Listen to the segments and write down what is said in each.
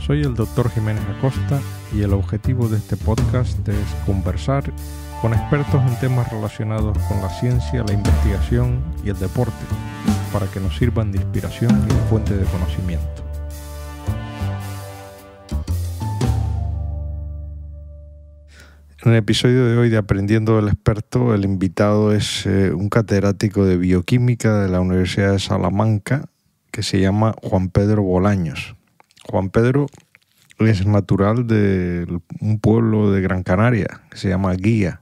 Soy el Dr. Jiménez Acosta y el objetivo de este podcast es conversar con expertos en temas relacionados con la ciencia, la investigación y el deporte, para que nos sirvan de inspiración y de fuente de conocimiento. En el episodio de hoy de Aprendiendo del Experto, el invitado es un catedrático de bioquímica de la Universidad de Salamanca que se llama Juan Pedro Bolaños. Juan Pedro es natural de un pueblo de Gran Canaria que se llama Guía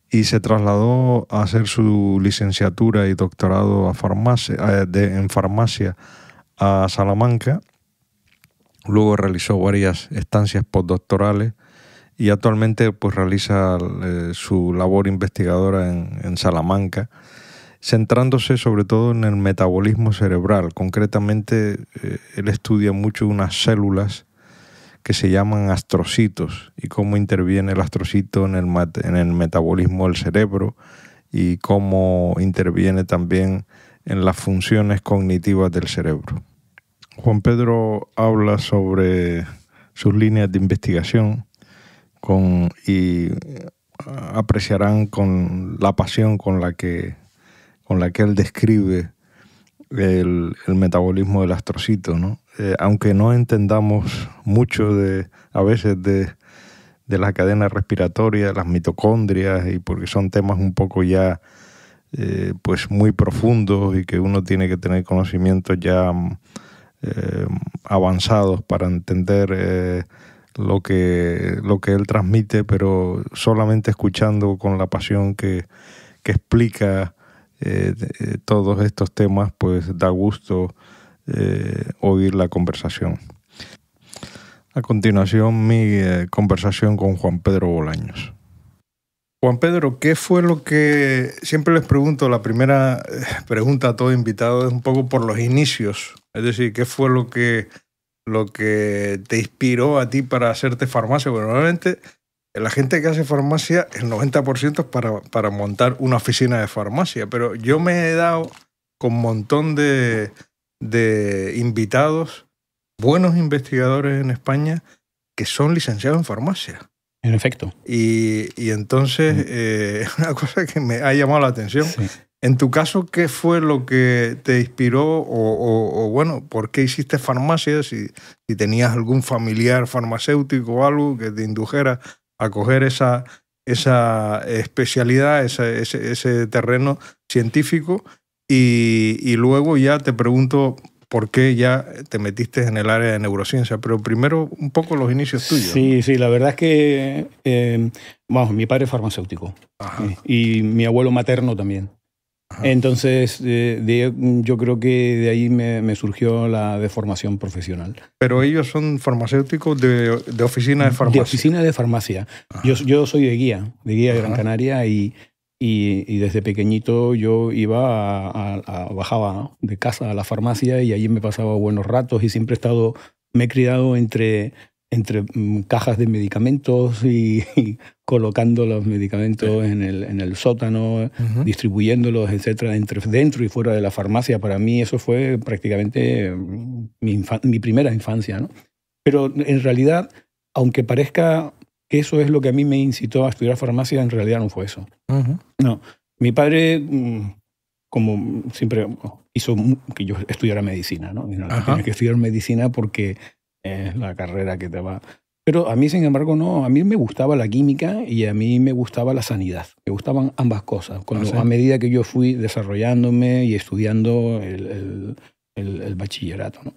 y se trasladó a hacer su licenciatura y doctorado en farmacia a Salamanca. Luego realizó varias estancias postdoctorales y actualmente pues realiza su labor investigadora en Salamanca, centrándose sobre todo en el metabolismo cerebral. Concretamente, él estudia mucho unas células que se llaman astrocitos y cómo interviene el astrocito en el metabolismo del cerebro y cómo interviene también en las funciones cognitivas del cerebro. Juan Pedro habla sobre sus líneas de investigación y apreciarán con la pasión con la que él describe el metabolismo del astrocito, ¿no? Aunque no entendamos mucho a veces de la cadena respiratoria, las mitocondrias, y porque son temas un poco ya pues muy profundos y que uno tiene que tener conocimientos ya avanzados para entender lo que él transmite, pero solamente escuchando con la pasión que explica todos estos temas, pues da gusto oír la conversación. A continuación, mi conversación con Juan Pedro Bolaños. Juan Pedro, ¿qué fue lo que siempre les pregunto? La primera pregunta a todo invitado es un poco por los inicios. Es decir, ¿qué fue lo que te inspiró a ti para hacerte farmacia? Bueno, normalmente la gente que hace farmacia, el 90% es para montar una oficina de farmacia, pero yo me he dado con un montón de invitados, buenos investigadores en España, que son licenciados en farmacia. En efecto. Y entonces, una cosa que me ha llamado la atención. Sí. En tu caso, ¿qué fue lo que te inspiró o bueno, por qué hiciste farmacia? Si tenías algún familiar farmacéutico o algo que te indujera a coger esa especialidad, ese terreno científico. Y luego ya te pregunto por qué ya te metiste en el área de neurociencia. Pero primero, un poco los inicios tuyos. Sí, ¿no? Sí, la verdad es que mi padre es farmacéutico. Ajá. Y mi abuelo materno también. Ajá. Entonces, yo creo que de ahí me surgió la deformación profesional. Pero ellos son farmacéuticos de oficina de farmacia. De oficina de farmacia. Yo soy de Guía de Gran Canaria y desde pequeñito yo bajaba de casa a la farmacia y allí me pasaba buenos ratos y siempre me he criado entre cajas de medicamentos y colocando los medicamentos en el sótano, distribuyéndolos, etcétera, dentro y fuera de la farmacia. Para mí eso fue prácticamente mi primera infancia, ¿no? Pero en realidad, aunque parezca que eso es lo que a mí me incitó a estudiar farmacia, en realidad no fue eso. No, mi padre, como siempre, hizo que yo estudiara medicina, ¿no? Tenía que estudiar medicina porque es la carrera que te va. Pero a mí, sin embargo, no. A mí me gustaba la química y a mí me gustaba la sanidad. Me gustaban ambas cosas. A medida que yo fui desarrollándome y estudiando el bachillerato, ¿no?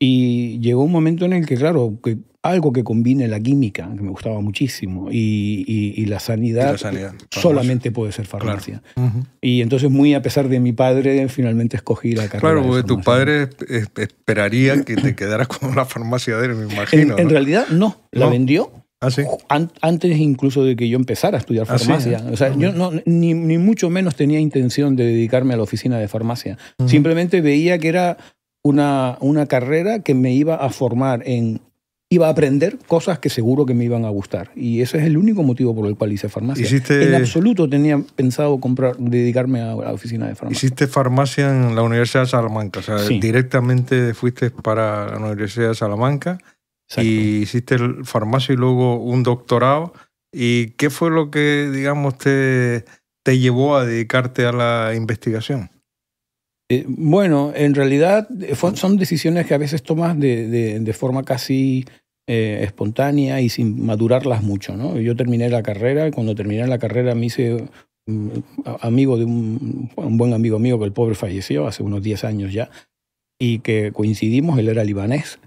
Y llegó un momento en el que, claro, algo que combine la química, que me gustaba muchísimo, y la sanidad, solamente puede ser farmacia. Claro. Y entonces, muy a pesar de mi padre, finalmente escogí la carrera. Claro, porque tu padre esperaría que te quedaras con la farmacia de él, me imagino. En realidad, no. La vendió. ¿Ah, sí? Antes incluso de que yo empezara a estudiar farmacia. ¿Sí? O sea, yo ni mucho menos tenía intención de dedicarme a la oficina de farmacia. Simplemente veía que era una carrera que me iba a formar iba a aprender cosas que seguro que me iban a gustar. Y ese es el único motivo por el cual hice farmacia. En absoluto tenía pensado dedicarme a la oficina de farmacia. Hiciste farmacia en la Universidad de Salamanca. O sea, sí. Directamente fuiste para la Universidad de Salamanca Exacto. y hiciste farmacia y luego un doctorado. ¿Y qué fue lo que, digamos, te llevó a dedicarte a la investigación? Bueno, en realidad son decisiones que a veces tomas de forma casi espontánea y sin madurarlas mucho, ¿no? Yo terminé la carrera y cuando terminé la carrera me hice amigo de un buen amigo mío, que el pobre falleció hace unos 10 años ya, y que coincidimos. Él era libanés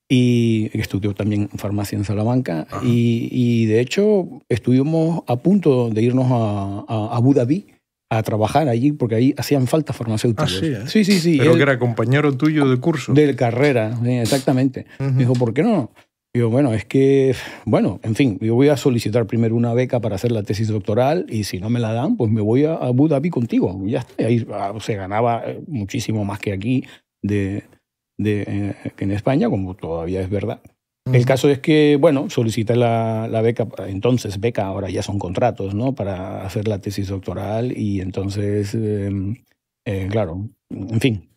y estudió también farmacia en Salamanca. Y de hecho estuvimos a punto de irnos a Abu Dhabi a trabajar allí, porque ahí hacían falta farmacéuticos. Sí, Sí. Pero que era compañero tuyo de curso. De carrera, exactamente. Me dijo, ¿por qué no? Digo, bueno, es que, en fin, yo voy a solicitar primero una beca para hacer la tesis doctoral y si no me la dan, pues me voy a Abu Dhabi contigo. Y ya está. Ahí se ganaba muchísimo más que aquí que en España, como todavía es verdad. El caso es que, solicité la beca, entonces beca, ahora ya son contratos, ¿no? Para hacer la tesis doctoral y entonces, claro, en fin.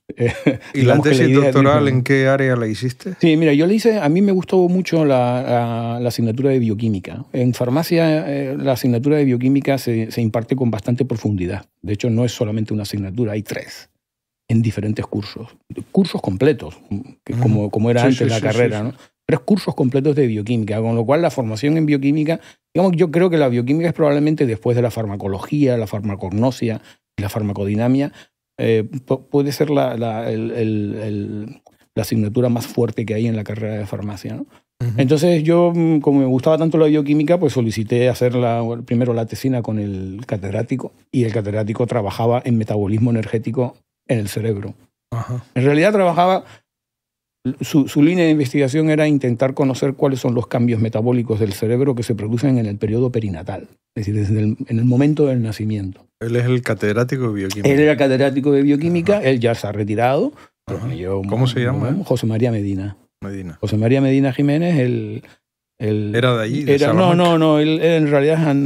¿Y la tesis doctoral en qué área la hiciste? Sí, mira, yo le hice, a mí me gustó mucho la asignatura de bioquímica. En farmacia la asignatura de bioquímica se imparte con bastante profundidad. De hecho, no es solamente una asignatura, hay 3 en diferentes cursos. Cursos completos, como era antes la carrera, ¿no? 3 cursos completos de bioquímica, con lo cual la formación en bioquímica, yo creo que la bioquímica es probablemente después de la farmacología, la farmacognosia y la farmacodinamia, puede ser la asignatura más fuerte que hay en la carrera de farmacia, ¿no? Entonces yo, como me gustaba tanto la bioquímica, pues solicité hacer primero la tesina con el catedrático, y el catedrático trabajaba en metabolismo energético en el cerebro. En realidad trabajaba, su línea de investigación era intentar conocer cuáles son los cambios metabólicos del cerebro que se producen en el periodo perinatal, es decir, en el momento del nacimiento. Él es el catedrático de bioquímica. Él era catedrático de bioquímica, él ya se ha retirado. ¿Cómo se llama? José María Medina. José María Medina Jiménez, ¿Era de allí? No, él en realidad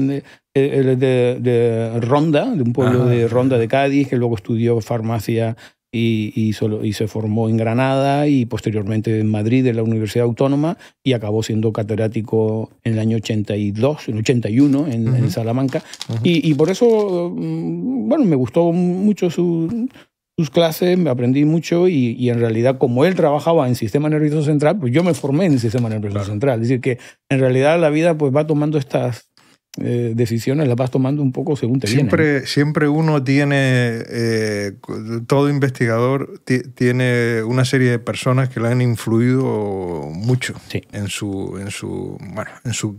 es de Ronda, de un pueblo de Ronda de Cádiz, que luego estudió farmacia y se formó en Granada y posteriormente en Madrid, en la Universidad Autónoma, y acabó siendo catedrático en el año 81 en Salamanca. Y por eso, me gustó mucho sus clases, me aprendí mucho y en realidad, como él trabajaba en sistema nervioso central, pues yo me formé en el sistema nervioso central. Es decir, que en realidad la vida pues va tomando estas decisiones, las vas tomando un poco según te vienen. Siempre uno tiene, todo investigador tiene una serie de personas que le han influido mucho en su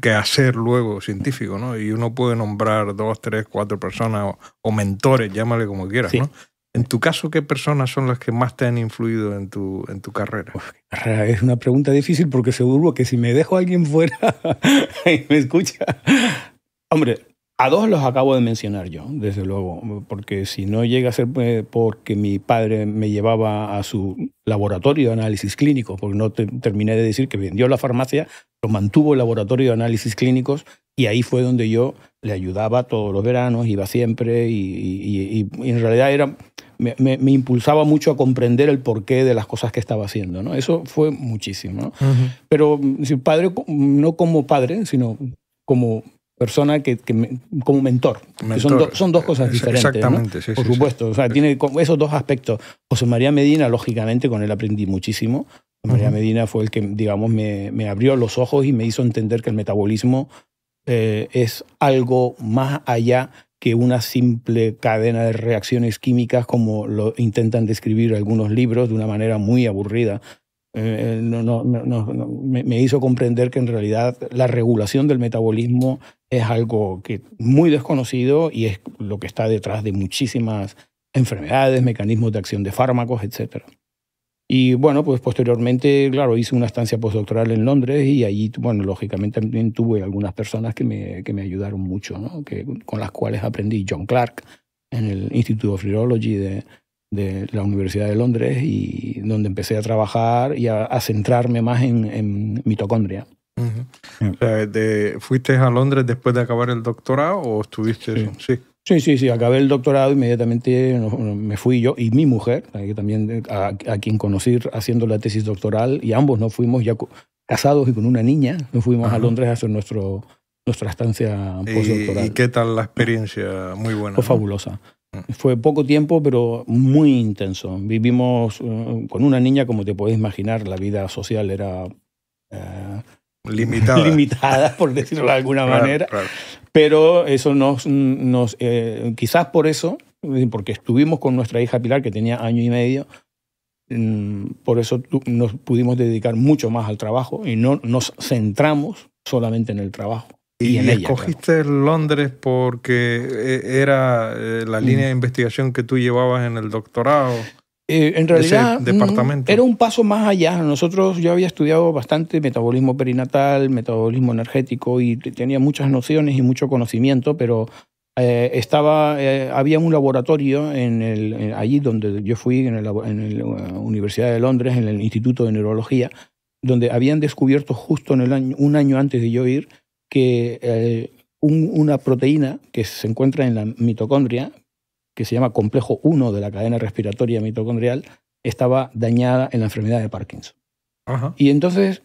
quehacer luego científico, ¿no? Y uno puede nombrar 2, 3, 4 personas o mentores, llámale como quieras, ¿no? En tu caso, ¿qué personas son las que más te han influido en tu carrera? Es una pregunta difícil porque seguro que si me dejo a alguien fuera y me escucha... Hombre, a 2 los acabo de mencionar yo, desde luego, porque si no llega a ser porque mi padre me llevaba a su laboratorio de análisis clínicos, porque no terminé de decir que vendió la farmacia, lo mantuvo el laboratorio de análisis clínicos y ahí fue donde yo le ayudaba todos los veranos, iba siempre y en realidad me impulsaba mucho a comprender el porqué de las cosas que estaba haciendo, ¿no? Eso fue muchísimo, ¿no? Pero si padre, no como padre, sino como persona como mentor. Que son 2 cosas diferentes. Exactamente, ¿no? Sí. Por supuesto. Sí. O sea, tiene esos 2 aspectos. José María Medina, lógicamente, con él aprendí muchísimo. José María Medina fue el que, digamos, me abrió los ojos y me hizo entender que el metabolismo es algo más allá que una simple cadena de reacciones químicas, como lo intentan describir algunos libros de una manera muy aburrida. Me hizo comprender que en realidad la regulación del metabolismo es algo que muy desconocido y es lo que está detrás de muchísimas enfermedades, mecanismos de acción de fármacos, etc. Y pues posteriormente, claro, hice una estancia postdoctoral en Londres y allí, lógicamente también tuve algunas personas que me ayudaron mucho, ¿no? Con las cuales aprendí. John Clark en el Institute of Virology de la Universidad de Londres, y donde empecé a trabajar y a centrarme más en mitocondria. O sea, ¿fuiste a Londres después de acabar el doctorado o estuviste? Sí, acabé el doctorado, inmediatamente me fui yo y mi mujer, que también a quien conocí haciendo la tesis doctoral, y ambos nos fuimos ya casados y con una niña. Nos fuimos a Londres a hacer nuestra estancia postdoctoral. ¿Y qué tal la experiencia? Muy buena. Fue fabulosa. Fue poco tiempo, pero muy intenso. Vivimos con una niña, como te puedes imaginar, la vida social era limitada, por decirlo de alguna manera. Claro. Pero eso quizás por eso, porque estuvimos con nuestra hija Pilar, que tenía 1 año y medio, por eso nos pudimos dedicar mucho más al trabajo y no nos centramos solamente en el trabajo. ¿Y en escogiste Londres porque era la línea de investigación que tú llevabas en el doctorado? En realidad departamento. Era un paso más allá. Yo había estudiado bastante metabolismo perinatal, metabolismo energético y tenía muchas nociones y mucho conocimiento, pero había un laboratorio allí donde yo fui, en la Universidad de Londres, en el Instituto de Neurología, donde habían descubierto justo un año antes de yo ir que una proteína que se encuentra en la mitocondria, que se llama complejo 1 de la cadena respiratoria mitocondrial, estaba dañada en la enfermedad de Parkinson. Ajá. Y entonces,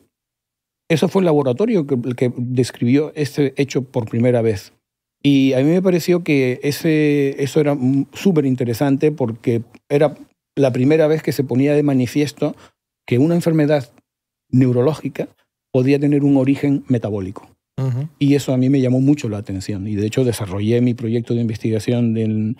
eso fue el laboratorio que describió este hecho por primera vez. Y a mí me pareció que eso era súper interesante porque era la primera vez que se ponía de manifiesto que una enfermedad neurológica podía tener un origen metabólico. Uh-huh. Y eso a mí me llamó mucho la atención. Y de hecho desarrollé mi proyecto de investigación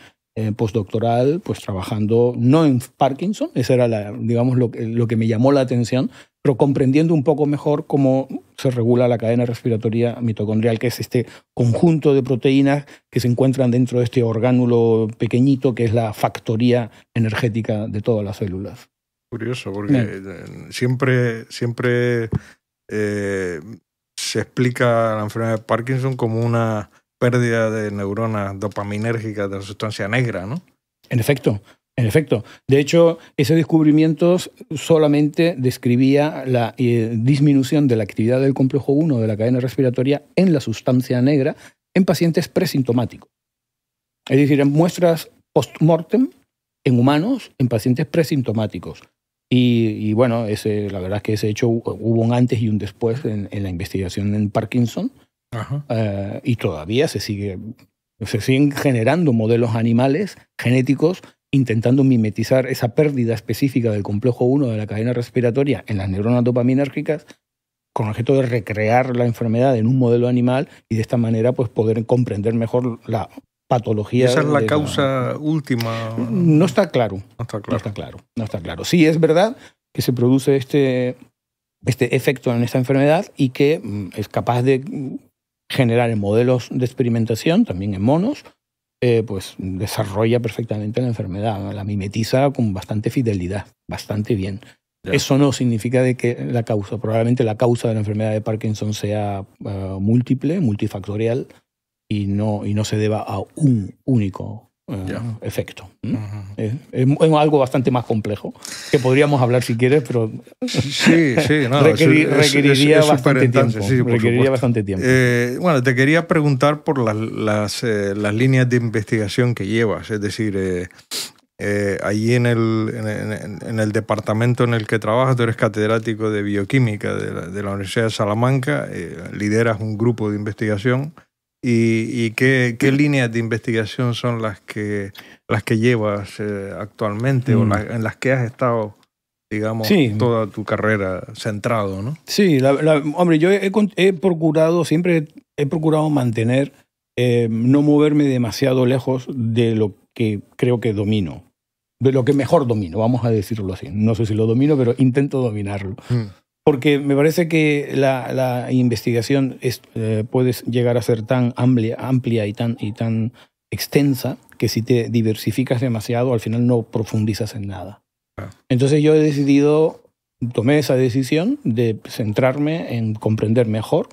postdoctoral, pues trabajando no en Parkinson, eso era digamos lo que me llamó la atención, pero comprendiendo un poco mejor cómo se regula la cadena respiratoria mitocondrial, que es este conjunto de proteínas que se encuentran dentro de este orgánulo pequeñito que es la factoría energética de todas las células. Curioso, porque siempre se explica la enfermedad de Parkinson como una pérdida de neuronas dopaminérgicas de la sustancia negra, ¿no? En efecto. De hecho, ese descubrimiento solamente describía la disminución de la actividad del complejo 1 de la cadena respiratoria en la sustancia negra en pacientes presintomáticos. Es decir, en muestras post-mortem en humanos, en pacientes presintomáticos. Y bueno, la verdad es que ese hecho hubo un antes y un después en la investigación en Parkinson. Y todavía se siguen generando modelos animales genéticos intentando mimetizar esa pérdida específica del complejo 1 de la cadena respiratoria en las neuronas dopaminérgicas con objeto de recrear la enfermedad en un modelo animal y de esta manera pues poder comprender mejor la patología. ¿Esa es la causa última? No está claro. No está claro. Sí, es verdad que se produce este efecto en esta enfermedad y que es capaz de generar en modelos de experimentación, también en monos, pues desarrolla perfectamente la enfermedad, la mimetiza con bastante fidelidad, bastante bien. Yeah. Eso no significa de que probablemente la causa de la enfermedad de Parkinson sea múltiple, multifactorial, y no se deba a un único efecto. Es algo bastante más complejo, que podríamos hablar si quieres, pero requeriría bastante tiempo. Requeriría bastante tiempo. Bueno, te quería preguntar por las líneas de investigación que llevas, es decir, allí en el departamento en el que trabajas, tú eres catedrático de bioquímica de la Universidad de Salamanca, lideras un grupo de investigación. ¿Y qué líneas de investigación son las que llevas actualmente o en las que has estado, digamos, toda tu carrera centrado, ¿no? Sí, hombre, yo siempre he procurado mantener, no moverme demasiado lejos de lo que creo que domino, de lo que mejor domino, vamos a decirlo así. No sé si lo domino, pero intento dominarlo. Porque me parece que la investigación puede llegar a ser tan amplia y tan extensa que si te diversificas demasiado, al final no profundizas en nada. Entonces yo tomé esa decisión de centrarme en comprender mejor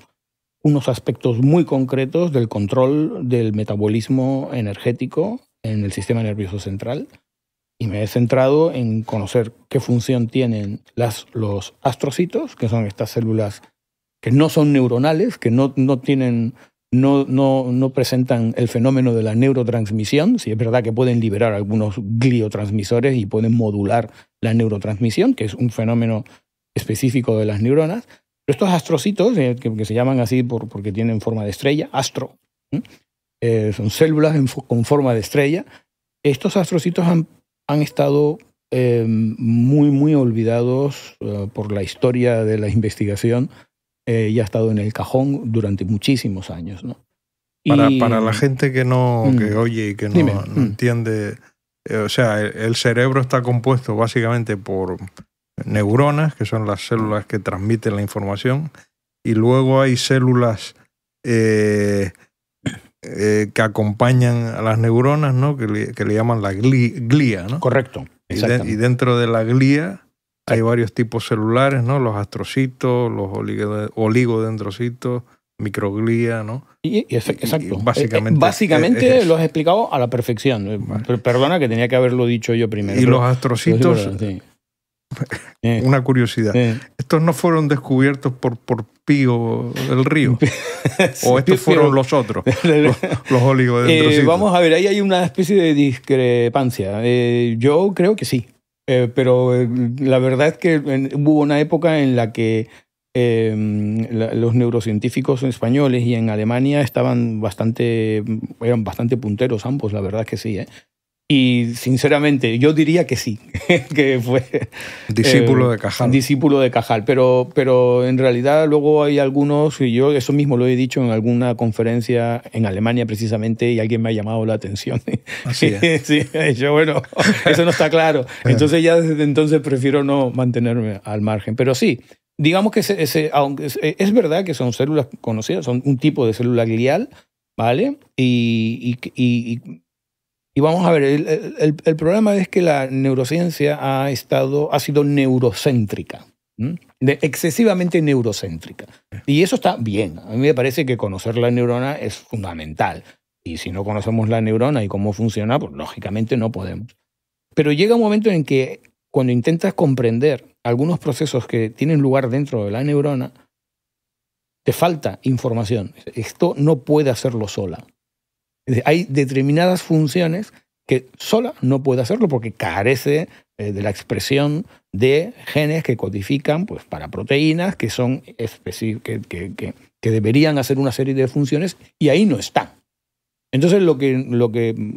unos aspectos muy concretos del control del metabolismo energético en el sistema nervioso central. Y me he centrado en conocer qué función tienen los astrocitos, que son estas células que no son neuronales, que no presentan el fenómeno de la neurotransmisión. Sí, es verdad que pueden liberar algunos gliotransmisores y pueden modular la neurotransmisión, que es un fenómeno específico de las neuronas, Estos astrocitos, que se llaman así porque tienen forma de estrella, astro, son células con forma de estrella. Estos astrocitos han estado muy, muy olvidados por la historia de la investigación y ha estado en el cajón durante muchísimos años, ¿no? Para la gente que que oye y que no entiende, o sea, el cerebro está compuesto básicamente por neuronas, que son las células que transmiten la información, y luego hay células que acompañan a las neuronas, ¿no? Que le llaman la glía, ¿no? Correcto. Y dentro de la glía hay varios tipos celulares, ¿no? Los astrocitos, los oligodendrocitos, microglía, ¿no? Exacto. Básicamente lo has explicado a la perfección. Vale. Perdona que tenía que haberlo dicho yo primero. Y los astrocitos, una curiosidad, ¿estos no fueron descubiertos por Pío del Río? ¿O estos fueron los otros, los oligodendrocitos? Vamos a ver, ahí hay una especie de discrepancia. Yo creo que sí. Pero la verdad es que hubo una época en la que los neurocientíficos españoles y en Alemania eran bastante punteros ambos, la verdad es que sí. Y sinceramente yo diría que sí, que fue discípulo de Cajal. Discípulo de Cajal, pero en realidad luego hay algunos, y yo eso mismo lo he dicho en alguna conferencia en Alemania precisamente, y alguien me ha llamado la atención. Así es. Sí, yo, bueno, eso no está claro. Entonces ya desde entonces prefiero no mantenerme al margen. Pero sí, digamos que aunque es verdad que son células conocidas, son un tipo de célula glial, ¿vale? Y vamos a ver, el problema es que la neurociencia ha sido neurocéntrica, excesivamente neurocéntrica. Y eso está bien. A mí me parece que conocer la neurona es fundamental. Y si no conocemos la neurona y cómo funciona, pues lógicamente no podemos. Pero llega un momento en que cuando intentas comprender algunos procesos que tienen lugar dentro de la neurona, te falta información. Esto no puede hacerlo sola. Hay determinadas funciones que sola no puede hacerlo porque carece de la expresión de genes que codifican pues, para proteínas que son que deberían hacer una serie de funciones y ahí no están. Entonces lo que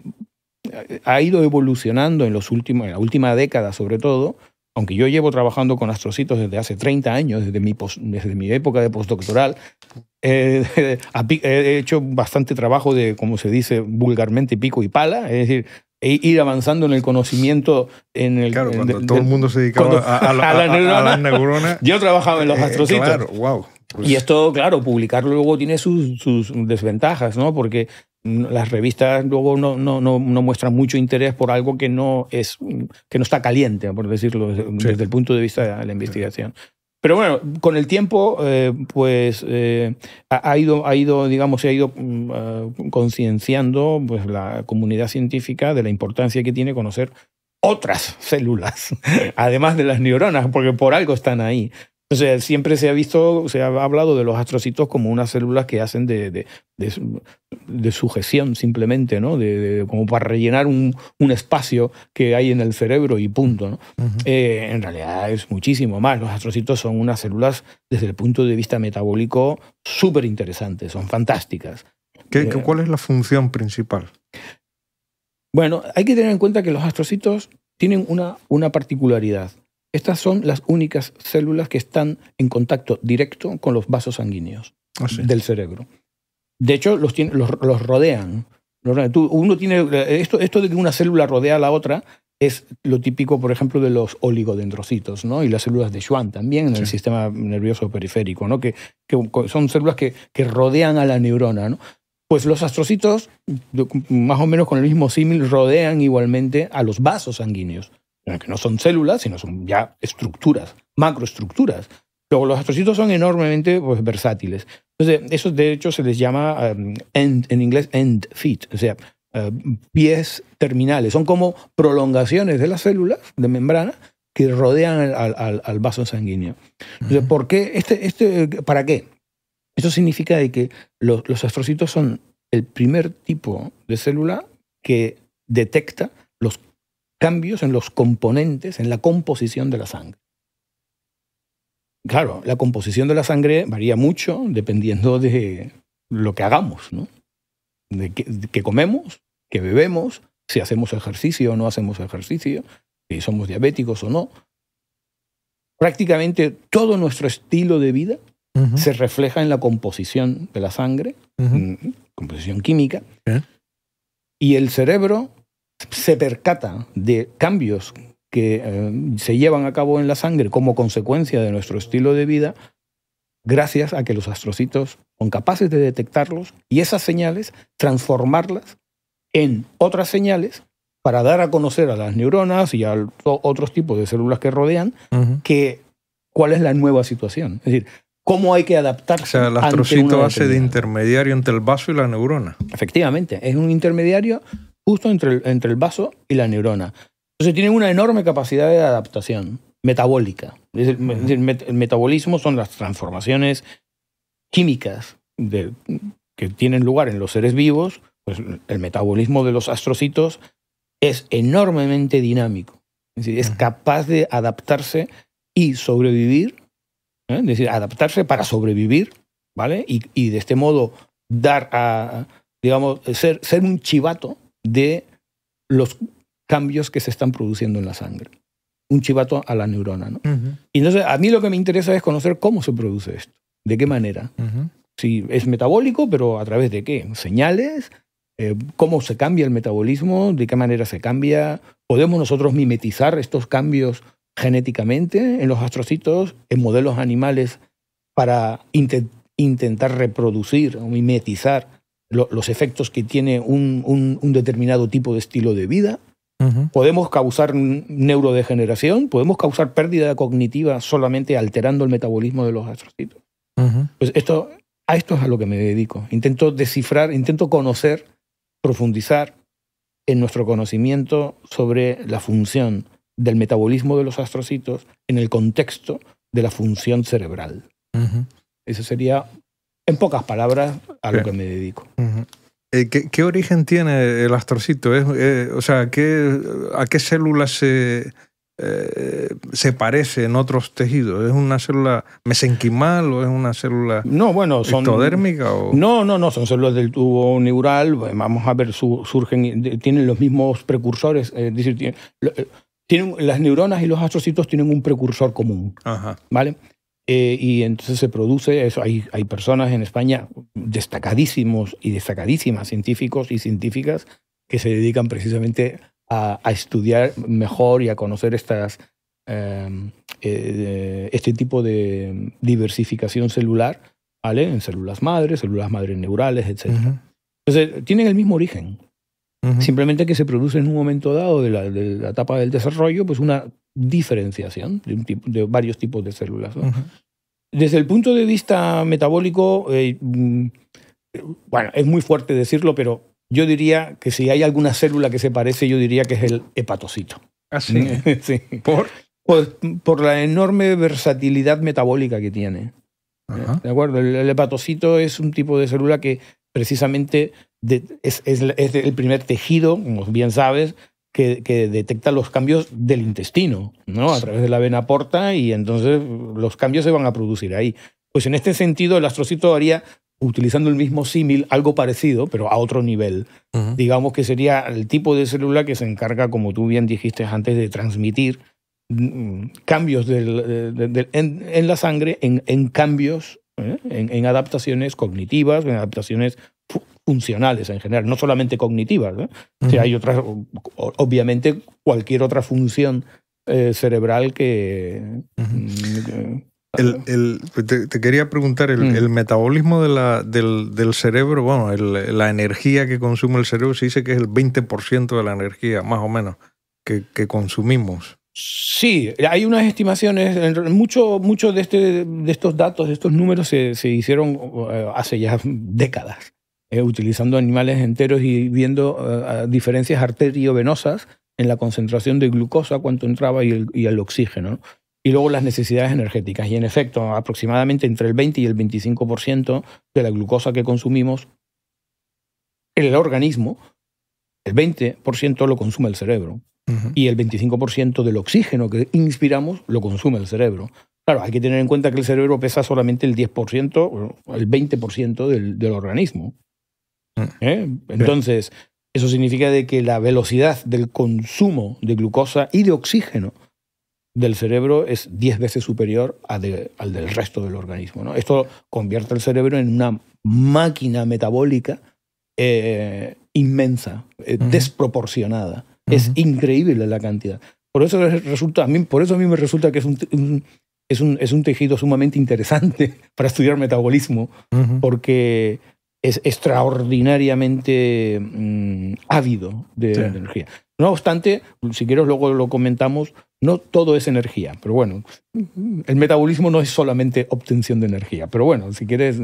ha ido evolucionando en la última década sobre todo, aunque yo llevo trabajando con astrocitos desde hace 30 años, desde mi época de postdoctoral, he hecho bastante trabajo de, como se dice vulgarmente, pico y pala, es decir, ir avanzando en el conocimiento. Claro, cuando todo el mundo se dedicaba a las neuronas. Yo trabajaba en los astrocitos. Claro, wow. Pues... Y esto, claro, publicarlo luego tiene sus desventajas, ¿no? Porque las revistas luego no muestran mucho interés por algo que no está caliente, por decirlo, desde el punto de vista de la investigación. Pero bueno, con el tiempo, ha ido concienciando pues, la comunidad científica de la importancia que tiene conocer otras células, además de las neuronas, porque por algo están ahí. Entonces, siempre se ha hablado de los astrocitos como unas células que hacen de sujeción simplemente, ¿no? Como para rellenar un espacio que hay en el cerebro y punto, ¿no? En realidad es muchísimo más. Los astrocitos son unas células, desde el punto de vista metabólico, súper interesantes, son fantásticas. ¿Cuál es la función principal? Bueno, hay que tener en cuenta que los astrocitos tienen una particularidad. Estas son las únicas células que están en contacto directo con los vasos sanguíneos del cerebro. De hecho, los rodean. Uno tiene esto de que una célula rodea a la otra es lo típico, por ejemplo, de los oligodendrocitos, ¿no? Y las células de Schwann también en el sistema nervioso periférico, ¿no? Que son células que rodean a la neurona, ¿no? Pues los astrocitos, más o menos con el mismo símil, rodean igualmente a los vasos sanguíneos. Que no son células, sino son ya estructuras, macroestructuras. Luego, los astrocitos son enormemente versátiles. Entonces, eso de hecho se les llama en inglés end feet, o sea, pies terminales. Son como prolongaciones de las células de membrana que rodean al vaso sanguíneo. Entonces, ¿por qué? ¿Para qué? Esto significa de que los astrocitos son el primer tipo de célula que detecta los cambios en los componentes, en la composición de la sangre. claro, la composición de la sangre varía mucho dependiendo de lo que hagamos, ¿no? De qué comemos, qué bebemos, si hacemos ejercicio o no hacemos ejercicio, si somos diabéticos o no. Prácticamente todo nuestro estilo de vida se refleja en la composición de la sangre, composición química, y el cerebro se percata de cambios que se llevan a cabo en la sangre como consecuencia de nuestro estilo de vida, gracias a que los astrocitos son capaces de detectarlos y esas señales transformarlas en otras señales para dar a conocer a las neuronas y a otros tipos de células que rodean cuál es la nueva situación. Es decir, cómo hay que adaptarse. O sea, el astrocito hace de intermediario entre el vaso y la neurona. Efectivamente, es un intermediario justo entre el vaso y la neurona. Entonces tienen una enorme capacidad de adaptación metabólica. Es decir, el metabolismo son las transformaciones químicas que tienen lugar en los seres vivos. Pues el metabolismo de los astrocitos es enormemente dinámico. Es decir, es capaz de adaptarse y sobrevivir, es decir, adaptarse para sobrevivir, ¿vale? Y de este modo dar a, digamos, ser un chivato de los cambios que se están produciendo en la sangre. Un chivato a la neurona, ¿no? Y entonces a mí lo que me interesa es conocer cómo se produce esto, de qué manera. Si es metabólico, pero a través de qué, señales, cómo se cambia el metabolismo, de qué manera se cambia. ¿Podemos nosotros mimetizar estos cambios genéticamente en los astrocitos, en modelos animales, para intentar reproducir o mimetizar los efectos que tiene un determinado tipo de estilo de vida? ¿Podemos causar neurodegeneración? ¿Podemos causar pérdida cognitiva solamente alterando el metabolismo de los astrocitos? Pues a esto es a lo que me dedico. Intento descifrar, intento conocer, profundizar en nuestro conocimiento sobre la función del metabolismo de los astrocitos en el contexto de la función cerebral. Eso sería, en pocas palabras, a lo que me dedico. ¿Qué origen tiene el astrocito? O sea, ¿a qué células se parece en otros tejidos? ¿Es una célula mesenquimal o es una célula ectodérmica? No, son células del tubo neural. Vamos a ver, tienen los mismos precursores. Es decir, las neuronas y los astrocitos tienen un precursor común. ¿Vale? Y entonces se produce eso. Hay personas en España destacadísimos y destacadísimas científicos y científicas que se dedican precisamente a estudiar mejor y a conocer este tipo de diversificación celular, ¿vale? En células madres neurales, etc. Entonces tienen el mismo origen. Simplemente que se produce en un momento dado de la etapa del desarrollo, pues una diferenciación de varios tipos de células, ¿no? Desde el punto de vista metabólico, bueno, es muy fuerte decirlo, pero yo diría que si hay alguna célula que se parece, yo diría que es el hepatocito. ¿Ah, sí? Sí. Pues por la enorme versatilidad metabólica que tiene. ¿De acuerdo? El hepatocito es un tipo de célula que precisamente es el primer tejido, como bien sabes, que detecta los cambios del intestino, ¿no? A través de la vena porta, y entonces los cambios se van a producir ahí. Pues en este sentido el astrocito haría, utilizando el mismo símil, algo parecido, pero a otro nivel. Digamos que sería el tipo de célula que se encarga, como tú bien dijiste antes, de transmitir cambios en la sangre, en cambios, en adaptaciones cognitivas, en adaptaciones funcionales en general, no solamente cognitivas, ¿no? O sea, hay otras, obviamente, cualquier otra función cerebral que... Te quería preguntar, el metabolismo del cerebro, bueno, la energía que consume el cerebro, se dice que es el 20% de la energía, más o menos, que consumimos. Sí, hay unas estimaciones, mucho de estos datos, de estos números se hicieron hace ya décadas, utilizando animales enteros y viendo diferencias arteriovenosas en la concentración de glucosa, cuánto entraba, y el oxígeno, y luego las necesidades energéticas. Y en efecto, aproximadamente entre el 20 y el 25% de la glucosa que consumimos en el organismo, el 20% lo consume el cerebro. Y el 25% del oxígeno que inspiramos lo consume el cerebro. Claro, hay que tener en cuenta que el cerebro pesa solamente el 10% o el 20% del organismo. Entonces, eso significa de que la velocidad del consumo de glucosa y de oxígeno del cerebro es 10 veces superior al del resto del organismo, ¿no? Esto convierte el cerebro en una máquina metabólica inmensa, desproporcionada. Es increíble la cantidad. Por eso a mí me resulta que es un tejido sumamente interesante para estudiar metabolismo, porque es extraordinariamente ávido de energía. No obstante, si quieres luego lo comentamos, no todo es energía, pero bueno, el metabolismo no es solamente obtención de energía, pero bueno, si quieres...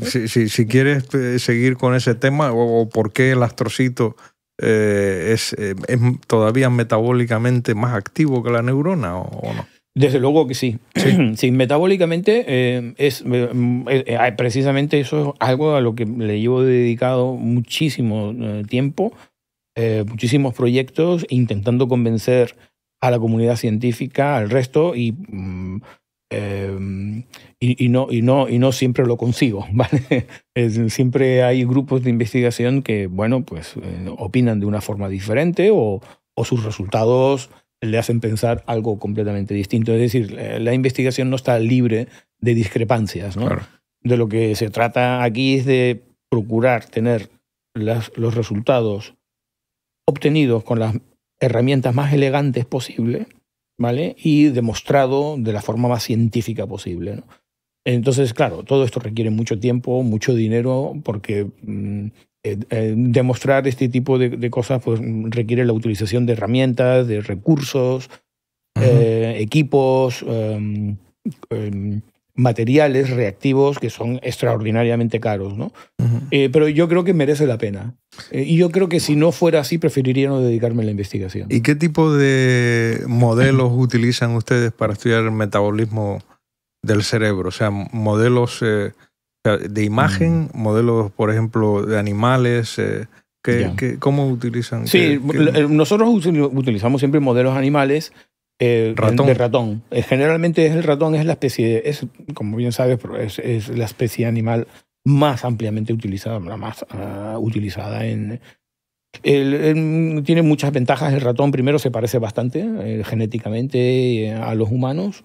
Si quieres seguir con ese tema, o por qué el astrocito es todavía metabólicamente más activo que la neurona, o no. Desde luego que sí. Sí, metabólicamente precisamente eso es algo a lo que le llevo dedicado muchísimo tiempo, muchísimos proyectos, intentando convencer a la comunidad científica, al resto, y no siempre lo consigo, ¿vale? Siempre hay grupos de investigación que, bueno, pues opinan de una forma diferente o sus resultados le hacen pensar algo completamente distinto. Es decir, la investigación no está libre de discrepancias, ¿no? Claro. De lo que se trata aquí es de procurar tener los resultados obtenidos con las herramientas más elegantes posible, ¿vale? Y demostrado de la forma más científica posible, ¿no? Entonces, claro, todo esto requiere mucho tiempo, mucho dinero, porque demostrar este tipo de cosas pues, requiere la utilización de herramientas, de recursos, equipos, materiales reactivos que son extraordinariamente caros, ¿no? Pero yo creo que merece la pena. Y yo creo que si no fuera así, preferiría no dedicarme a la investigación. ¿Y qué tipo de modelos utilizan ustedes para estudiar el metabolismo del cerebro? O sea, modelos de imagen, modelos, por ejemplo, de animales. ¿Cómo utilizan? Sí, nosotros utilizamos siempre modelos animales de ratón. Generalmente el ratón es la especie, como bien sabes, es la especie animal más ampliamente utilizada, la más utilizada tiene muchas ventajas el ratón. Primero, se parece bastante genéticamente a los humanos.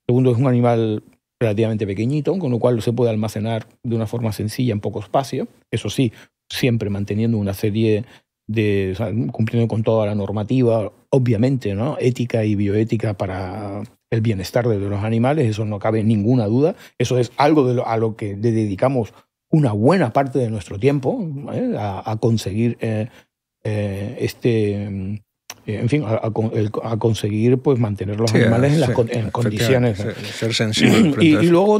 Segundo, es un animal relativamente pequeñito, con lo cual se puede almacenar de una forma sencilla en poco espacio. Eso sí, siempre manteniendo una serie o sea, cumpliendo con toda la normativa, obviamente, ¿no? Ética y bioética para el bienestar de los animales, eso no cabe ninguna duda. Eso es algo a lo que le dedicamos una buena parte de nuestro tiempo, a conseguir a conseguir pues mantener los animales en condiciones. Ser sensible. Y luego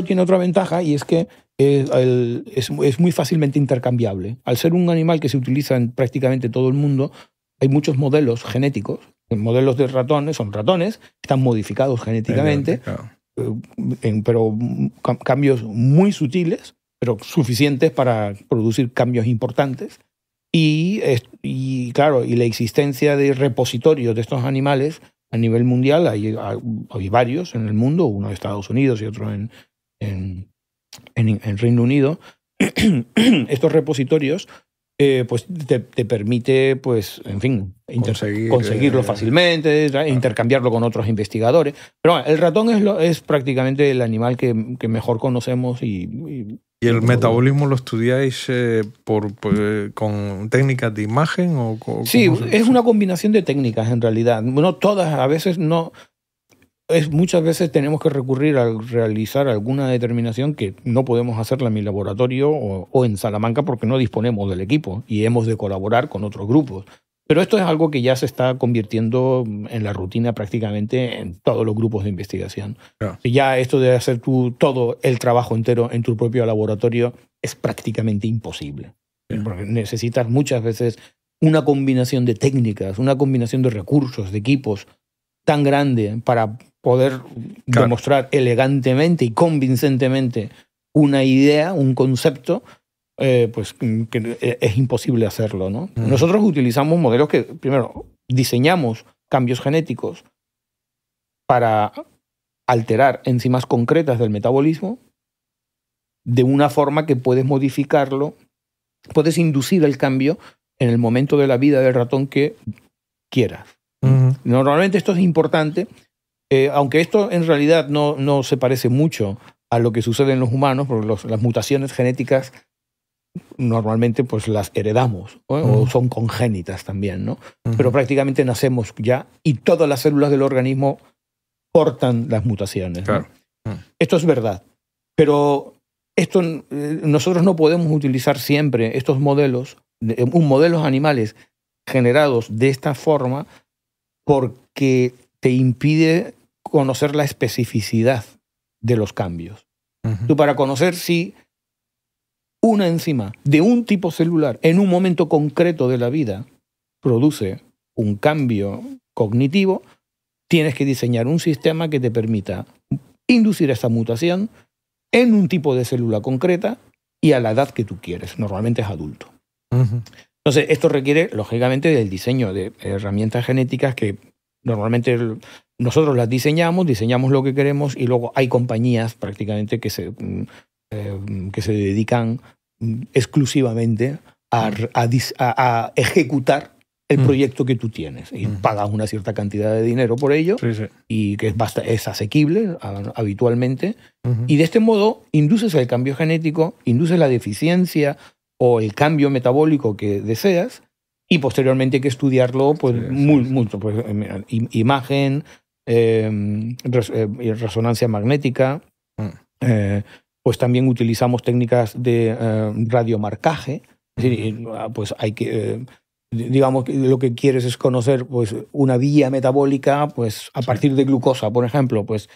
tiene otra ventaja, y es que es muy fácilmente intercambiable. Al ser un animal que se utiliza en prácticamente todo el mundo, hay muchos modelos genéticos. Modelos de ratones son ratones, están modificados genéticamente, pero cambios muy sutiles, pero suficientes para producir cambios importantes. Y claro, y la existencia de repositorios de estos animales a nivel mundial, hay varios en el mundo, uno en Estados Unidos y otro en Reino Unido. Estos repositorios pues te permite, pues, en fin, conseguirlo fácilmente, intercambiarlo con otros investigadores. Pero bueno, el ratón es prácticamente el animal que mejor conocemos. ¿Y el metabolismo lo estudiáis con técnicas de imagen? Sí, es una combinación de técnicas en realidad. No todas, a veces no. Muchas veces tenemos que recurrir a realizar alguna determinación que no podemos hacerla en mi laboratorio o en Salamanca porque no disponemos del equipo y hemos de colaborar con otros grupos. Pero esto es algo que ya se está convirtiendo en la rutina prácticamente en todos los grupos de investigación. Claro. Y ya esto de hacer todo el trabajo entero en tu propio laboratorio es prácticamente imposible. Sí. Porque necesitas muchas veces una combinación de técnicas, una combinación de recursos, de equipos tan grande para poder demostrar elegantemente y convincentemente una idea, un concepto, pues que es imposible hacerlo, ¿no? Nosotros utilizamos modelos que, primero, diseñamos cambios genéticos para alterar enzimas concretas del metabolismo de una forma que puedes modificarlo, puedes inducir el cambio en el momento de la vida del ratón que quieras. Normalmente esto es importante, aunque esto en realidad no se parece mucho a lo que sucede en los humanos, porque las mutaciones genéticas normalmente pues las heredamos, ¿no? O son congénitas también, ¿no? Pero prácticamente nacemos ya y todas las células del organismo portan las mutaciones, claro. ¿no? Esto es verdad, pero nosotros no podemos utilizar siempre estos modelos, modelos animales generados de esta forma, porque te impide conocer la especificidad de los cambios. Tú, para conocer si una enzima de un tipo celular en un momento concreto de la vida produce un cambio cognitivo, tienes que diseñar un sistema que te permita inducir esta mutación en un tipo de célula concreta y a la edad que tú quieres. Normalmente es adulto. Entonces, esto requiere, lógicamente, del diseño de herramientas genéticas que normalmente nosotros las diseñamos lo que queremos, y luego hay compañías prácticamente que se dedican exclusivamente a ejecutar el proyecto que tú tienes, y pagas una cierta cantidad de dinero por ello, y que es asequible habitualmente, y de este modo induces el cambio genético, induces la deficiencia o el cambio metabólico que deseas, y posteriormente hay que estudiarlo pues, mucho, pues, imagen, resonancia magnética, pues también utilizamos técnicas de radiomarcaje. Es decir, pues hay que, digamos que lo que quieres es conocer pues una vía metabólica, pues a partir de glucosa, por ejemplo, pues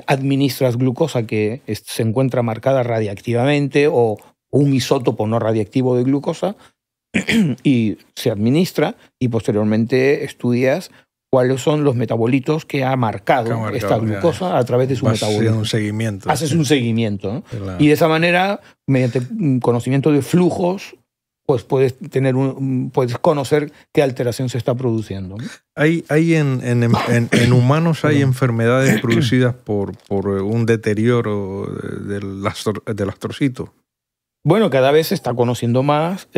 administras glucosa que se encuentra marcada radiactivamente, o un isótopo no radiactivo de glucosa, y se administra, y posteriormente estudias cuáles son los metabolitos que ha marcado esta glucosa a través de su metabolismo. Haces un seguimiento, ¿no? Claro. Y de esa manera, mediante conocimiento de flujos, pues puedes conocer qué alteración se está produciendo, ¿no? En humanos hay enfermedades producidas por un deterioro del astrocito. Bueno, cada vez se está conociendo más.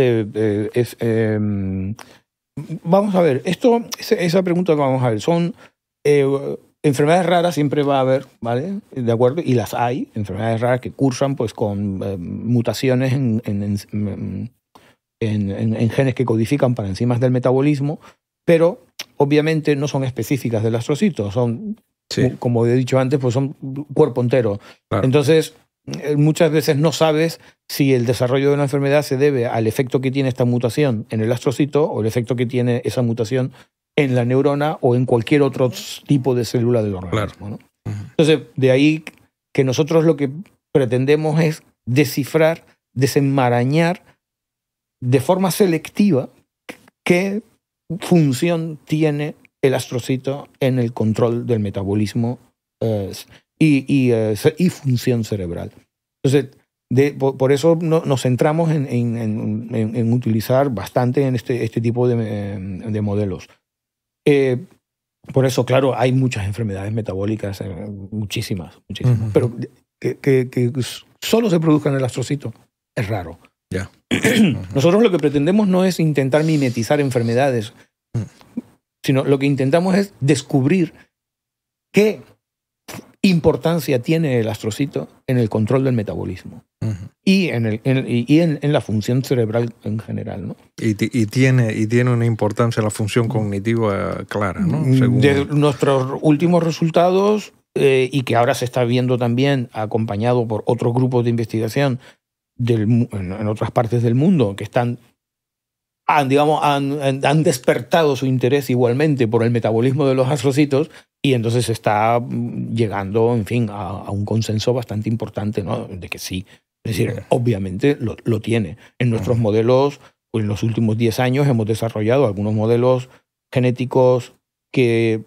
Vamos a ver, esa pregunta que vamos a ver, son enfermedades raras, siempre va a haber, ¿vale? ¿De acuerdo? Y las hay, enfermedades raras que cursan pues con mutaciones en genes que codifican para enzimas del metabolismo, pero obviamente no son específicas del astrocito, son, como he dicho antes, pues son cuerpo entero. Claro. Entonces, muchas veces no sabes si el desarrollo de una enfermedad se debe al efecto que tiene esta mutación en el astrocito, o el efecto que tiene esa mutación en la neurona o en cualquier otro tipo de célula del organismo, ¿no? Entonces, de ahí que nosotros lo que pretendemos es descifrar, desenmarañar de forma selectiva qué función tiene el astrocito en el control del metabolismo y función cerebral. Entonces, por eso nos centramos en utilizar bastante en este tipo de modelos. Por eso, claro, hay muchas enfermedades metabólicas, muchísimas, pero que solo se produzcan en el astrocito es raro. Nosotros lo que pretendemos no es intentar mimetizar enfermedades, sino lo que intentamos es descubrir qué importancia tiene el astrocito en el control del metabolismo y en la función cerebral en general, ¿no? Y tiene una importancia la función cognitiva clara, ¿no? Según de nuestros últimos resultados, y que ahora se está viendo también acompañado por otros grupos de investigación en otras partes del mundo que han despertado su interés igualmente por el metabolismo de los astrocitos, y entonces se está llegando, en fin, a un consenso bastante importante, ¿no? De que sí. Es decir, obviamente lo tiene. En nuestros modelos, pues en los últimos 10 años hemos desarrollado algunos modelos genéticos que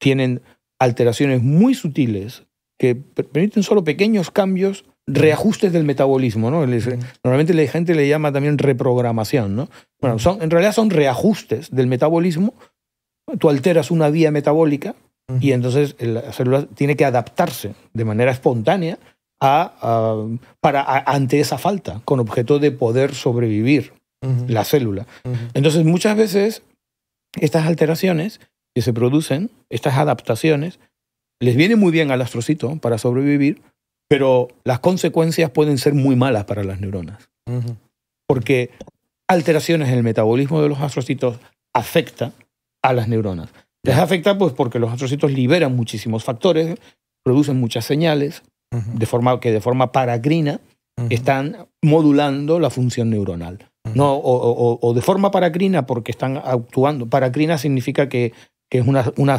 tienen alteraciones muy sutiles que permiten solo pequeños cambios, reajustes del metabolismo, ¿no? Normalmente la gente le llama también reprogramación, ¿no? Bueno, en realidad son reajustes del metabolismo. Tú alteras una vía metabólica Y entonces la célula tiene que adaptarse de manera espontánea ante esa falta, con objeto de poder sobrevivir la célula. Entonces, muchas veces, estas alteraciones que se producen, estas adaptaciones, les viene muy bien al astrocito para sobrevivir, pero las consecuencias pueden ser muy malas para las neuronas. Porque alteraciones en el metabolismo de los astrocitos afecta a las neuronas. Les afecta pues porque los astrocitos liberan muchísimos factores, producen muchas señales, de forma paracrina están modulando la función neuronal. No, o de forma paracrina porque están actuando. Paracrina significa que es una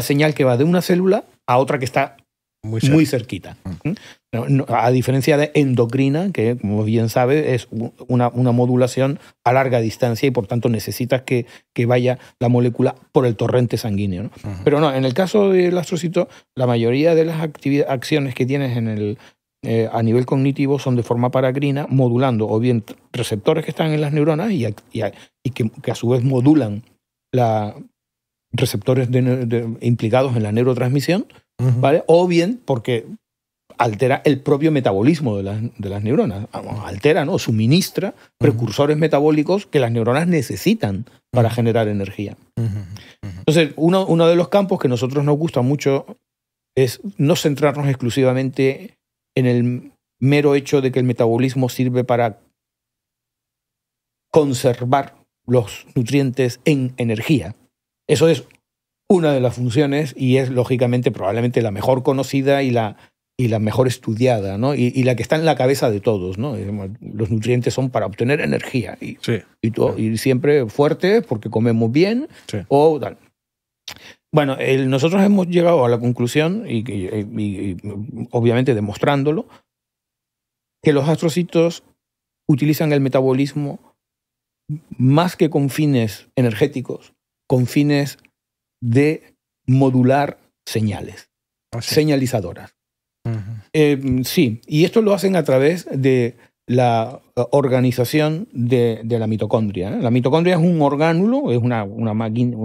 señal que va de una célula a otra que está muy cerquita. A diferencia de endocrina, que como bien sabe es una modulación a larga distancia y por tanto necesitas que vaya la molécula por el torrente sanguíneo, ¿no? Pero no, en el caso del astrocito, la mayoría de las acciones que tienes a nivel cognitivo son de forma paracrina, modulando o bien receptores que están en las neuronas y que a su vez modulan receptores implicados en la neurotransmisión, ¿vale? O bien porque altera el propio metabolismo de las neuronas. Altera, ¿no? Suministra precursores metabólicos que las neuronas necesitan para generar energía. Entonces, uno de los campos que a nosotros nos gusta mucho es no centrarnos exclusivamente en el mero hecho de que el metabolismo sirve para conservar los nutrientes en energía. Eso es una de las funciones y es, lógicamente, probablemente la mejor conocida y la mejor estudiada, ¿no? Y la que está en la cabeza de todos, ¿no? Los nutrientes son para obtener energía y siempre fuertes porque comemos bien o tal. Bueno, nosotros hemos llegado a la conclusión, y obviamente demostrándolo, que los astrocitos utilizan el metabolismo más que con fines energéticos, con fines de modular señales, señalizadoras. Sí, y esto lo hacen a través de la organización de la mitocondria, ¿eh? La mitocondria es un orgánulo, es una máquina,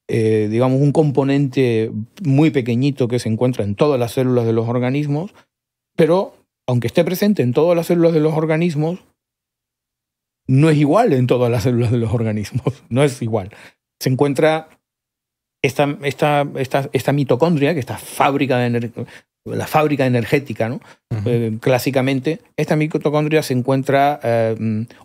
digamos, un componente muy pequeñito que se encuentra en todas las células de los organismos, pero aunque esté presente en todas las células de los organismos, no es igual en todas las células de los organismos, no es igual. Se encuentra esta mitocondria, que esta la fábrica energética, ¿no? Clásicamente, esta mitocondria se encuentra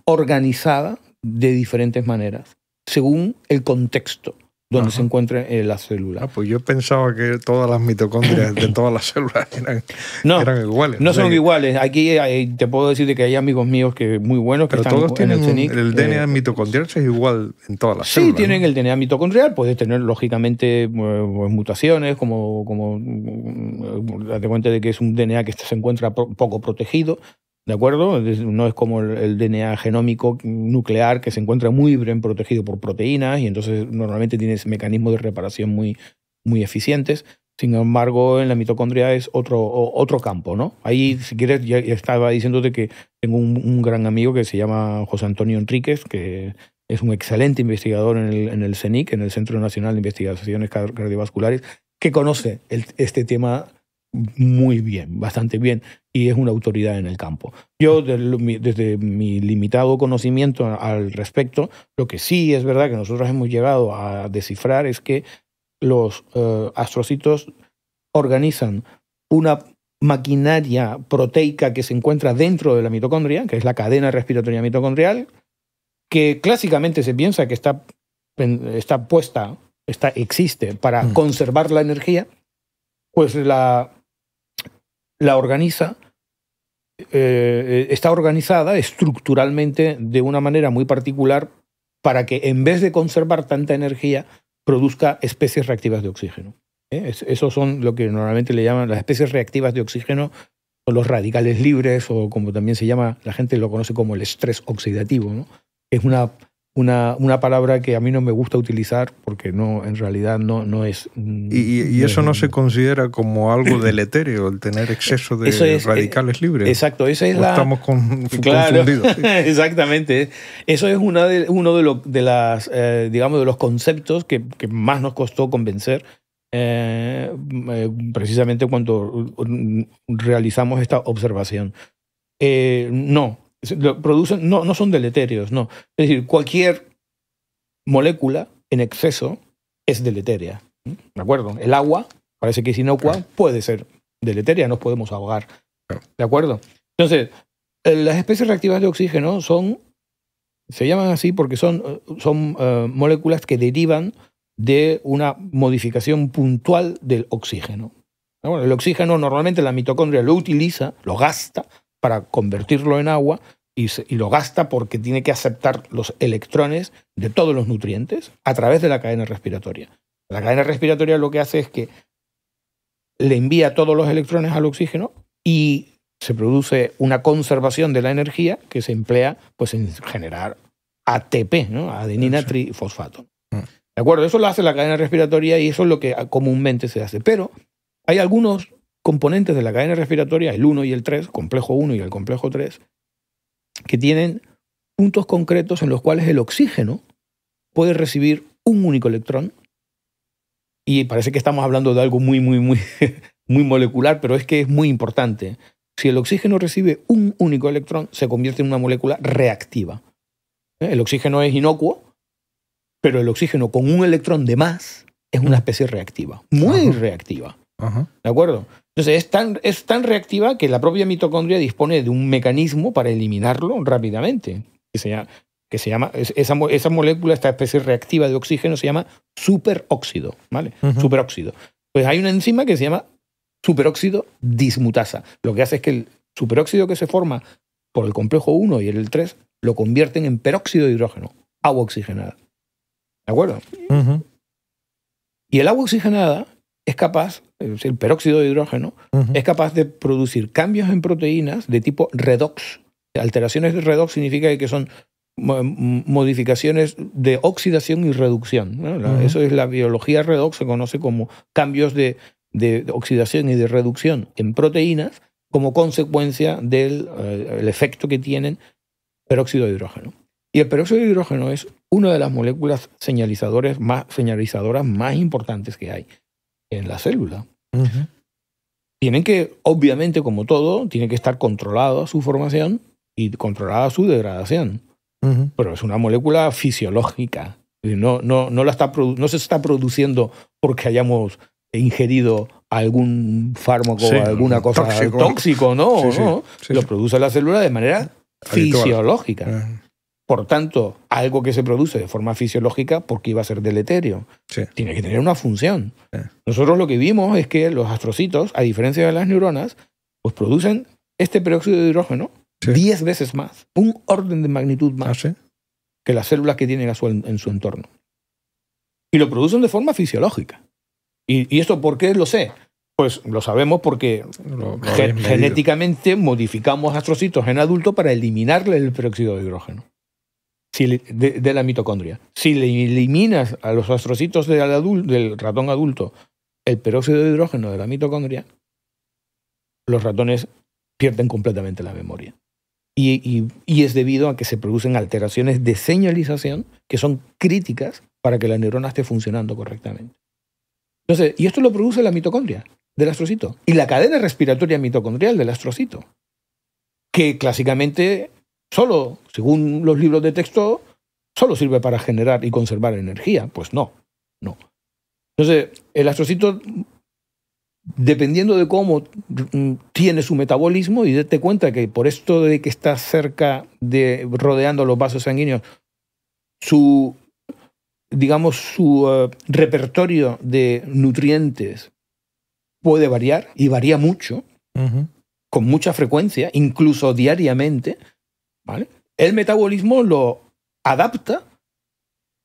organizada de diferentes maneras, según el contexto donde se encuentre la célula. Pues yo pensaba que todas las mitocondrias de todas las células eran iguales. No son iguales. Aquí te puedo decir que hay amigos míos muy buenos que pero están todos tienen en el CENIC. El DNA mitocondrial es igual en todas las células. Sí, tienen, ¿no?, el DNA mitocondrial. Puedes tener, lógicamente, mutaciones, como date cuenta de que es un DNA que se encuentra poco protegido. ¿De acuerdo? No es como el DNA genómico nuclear que se encuentra muy bien protegido por proteínas y entonces normalmente tienes mecanismos de reparación muy eficientes. Sin embargo, en la mitocondria es otro campo, ¿no? Ahí, si quieres, ya estaba diciéndote que tengo un gran amigo que se llama José Antonio Enríquez, que es un excelente investigador en el CENIC, en el Centro Nacional de Investigaciones Cardiovasculares, que conoce este tema muy bien, bastante bien, y es una autoridad en el campo. Yo, desde mi limitado conocimiento al respecto, lo que sí es verdad que nosotros hemos llegado a descifrar es que los astrocitos organizan una maquinaria proteica que se encuentra dentro de la mitocondria, que es la cadena respiratoria mitocondrial, que clásicamente se piensa que existe para conservar la energía, pues la organiza, está organizada estructuralmente de una manera muy particular para que en vez de conservar tanta energía, produzca especies reactivas de oxígeno. Esos son lo que normalmente le llaman las especies reactivas de oxígeno, o los radicales libres, o como también se llama, la gente lo conoce como el estrés oxidativo, ¿no? Es una palabra que a mí no me gusta utilizar porque no, en realidad no es... Y eso no se considera como algo deleterio, el tener exceso de radicales libres. Exacto, esa es estamos confundidos. Sí. Exactamente. Eso es uno de las, digamos, de los conceptos que más nos costó convencer precisamente cuando realizamos esta observación. No son deleterios, no. Es decir, cualquier molécula en exceso es deleteria. ¿De acuerdo? El agua parece que es inocua, puede ser deleteria, nos podemos ahogar. ¿De acuerdo? Entonces, las especies reactivas de oxígeno se llaman así porque son moléculas que derivan de una modificación puntual del oxígeno. Bueno, el oxígeno normalmente la mitocondria lo utiliza, lo gasta para convertirlo en agua y lo gasta porque tiene que aceptar los electrones de todos los nutrientes a través de la cadena respiratoria. La cadena respiratoria lo que hace es que le envía todos los electrones al oxígeno y se produce una conservación de la energía que se emplea pues, en generar ATP, ¿no? Adenina trifosfato. ¿De acuerdo? Eso lo hace la cadena respiratoria y eso es lo que comúnmente se hace. Pero hay algunos componentes de la cadena respiratoria, el 1 y el 3, complejo 1 y el complejo 3, que tienen puntos concretos en los cuales el oxígeno puede recibir un único electrón. Y parece que estamos hablando de algo muy molecular, pero es que es muy importante. Si el oxígeno recibe un único electrón, se convierte en una molécula reactiva. El oxígeno es inocuo, pero el oxígeno con un electrón de más es una especie reactiva, muy reactiva. ¿De acuerdo? Entonces es tan reactiva que la propia mitocondria dispone de un mecanismo para eliminarlo rápidamente, que se llama esa molécula, esta especie reactiva de oxígeno se llama superóxido, ¿vale? Superóxido. Pues hay una enzima que se llama superóxido dismutasa. Lo que hace es que el superóxido que se forma por el complejo 1 y el 3 lo convierten en peróxido de hidrógeno, agua oxigenada. ¿De acuerdo? Y el agua oxigenada es capaz, el peróxido de hidrógeno, es capaz de producir cambios en proteínas de tipo redox. Alteraciones de redox significa que son modificaciones de oxidación y reducción, ¿no? Eso es la biología redox, se conoce como cambios de oxidación y de reducción en proteínas como consecuencia del efecto que tienen peróxido de hidrógeno. Y el peróxido de hidrógeno es una de las moléculas señalizadoras más importantes que hay en la célula. Tienen que, obviamente, como todo, tiene que estar controlada su formación y controlada su degradación. Pero es una molécula fisiológica. No se está produciendo porque hayamos ingerido algún fármaco o alguna cosa tóxico, ¿no? Sí. Lo produce la célula de manera fisiológica. Por tanto, algo que se produce de forma fisiológica, porque iba a ser deleterio, tiene que tener una función. Nosotros lo que vimos es que los astrocitos, a diferencia de las neuronas, pues producen este peróxido de hidrógeno 10 veces más, un orden de magnitud más que las células que tienen en su entorno. Y lo producen de forma fisiológica. ¿Y esto por qué lo sé? Pues lo sabemos porque genéticamente modificamos astrocitos en adulto para eliminarle el peróxido de hidrógeno de la mitocondria. Si le eliminas a los astrocitos del ratón adulto el peróxido de hidrógeno de la mitocondria, los ratones pierden completamente la memoria. Y es debido a que se producen alteraciones de señalización que son críticas para que la neurona esté funcionando correctamente. Entonces, y esto lo produce la mitocondria del astrocito y la cadena respiratoria mitocondrial del astrocito, que clásicamente solo, según los libros de texto, solo sirve para generar y conservar energía. Pues no. Entonces, el astrocito, dependiendo de cómo tiene su metabolismo, y date cuenta que por esto de que está cerca rodeando los vasos sanguíneos, su repertorio de nutrientes puede variar, y varía mucho, con mucha frecuencia, incluso diariamente, ¿vale? El metabolismo lo adapta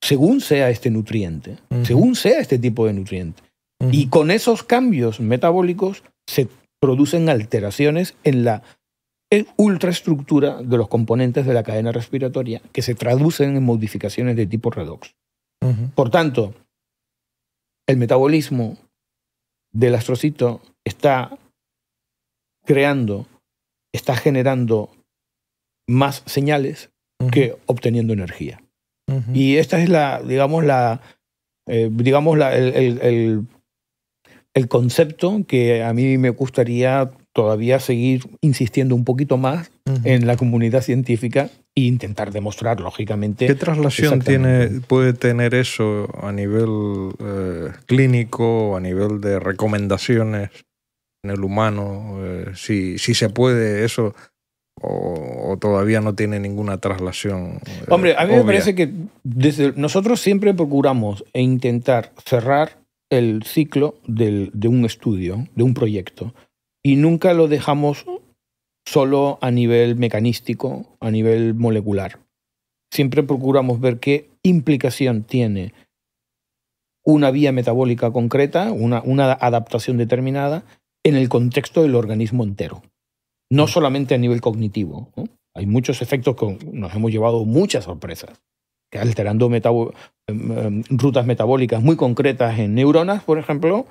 según sea este nutriente, según sea este tipo de nutriente. Y con esos cambios metabólicos se producen alteraciones en ultraestructura de los componentes de la cadena respiratoria que se traducen en modificaciones de tipo redox. Por tanto, el metabolismo del astrocito está generando más señales que obteniendo energía. Y esta es el concepto que a mí me gustaría todavía seguir insistiendo un poquito más en la comunidad científica e intentar demostrar, lógicamente. ¿Qué traslación puede tener eso a nivel clínico, a nivel de recomendaciones en el humano? Si se puede eso o todavía no tiene ninguna traslación. Hombre, a mí obvia. me parece que nosotros siempre procuramos intentar cerrar el ciclo de un estudio, de un proyecto, y nunca lo dejamos solo a nivel mecanístico, a nivel molecular. Siempre procuramos ver qué implicación tiene una vía metabólica concreta, una adaptación determinada, en el contexto del organismo entero. No solamente a nivel cognitivo, ¿no? Hay muchos efectos que nos hemos llevado muchas sorpresas, que alterando rutas metabólicas muy concretas en neuronas, por ejemplo,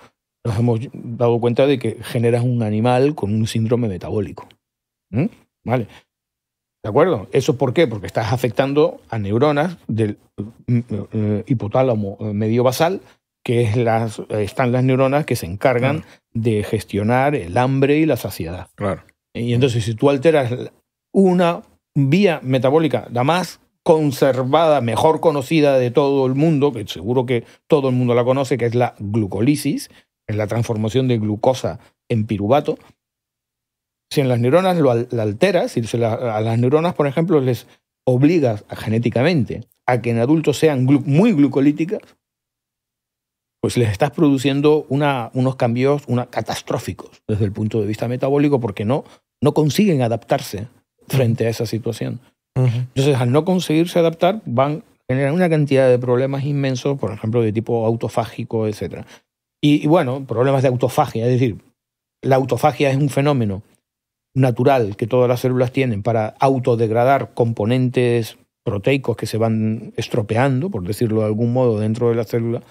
nos hemos dado cuenta de que generas un animal con un síndrome metabólico. ¿Vale? ¿De acuerdo? ¿Eso por qué? Porque estás afectando a neuronas del hipotálamo medio basal, que están las neuronas que se encargan de gestionar el hambre y la saciedad. Claro. Y entonces, si tú alteras una vía metabólica, la más conservada, mejor conocida de todo el mundo, que seguro que todo el mundo la conoce, que es la glucólisis, es la transformación de glucosa en piruvato. Si en las neuronas la alteras, si a las neuronas, por ejemplo, les obligas genéticamente a que en adultos sean muy glucolíticas, pues les estás produciendo unos cambios catastróficos desde el punto de vista metabólico, porque no consiguen adaptarse frente a esa situación. Entonces, al no conseguirse adaptar, van a generar una cantidad de problemas inmensos, por ejemplo, de tipo autofágico, etc. Y bueno, problemas de autofagia, es decir, la autofagia es un fenómeno natural que todas las células tienen para autodegradar componentes proteicos que se van estropeando, por decirlo de algún modo, dentro de la célula,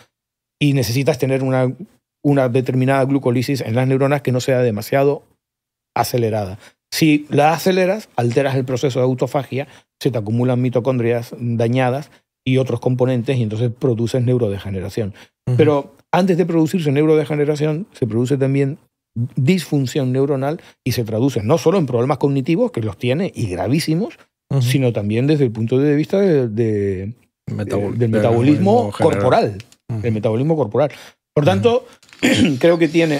y necesitas tener una determinada glucólisis en las neuronas que no sea demasiado acelerada. Si la aceleras, alteras el proceso de autofagia, se te acumulan mitocondrias dañadas y otros componentes, y entonces produces neurodegeneración. Pero antes de producirse neurodegeneración, se produce también disfunción neuronal y se traduce no solo en problemas cognitivos, que los tiene y gravísimos, sino también desde el punto de vista del metabolismo corporal. El metabolismo corporal. Por tanto, creo que tiene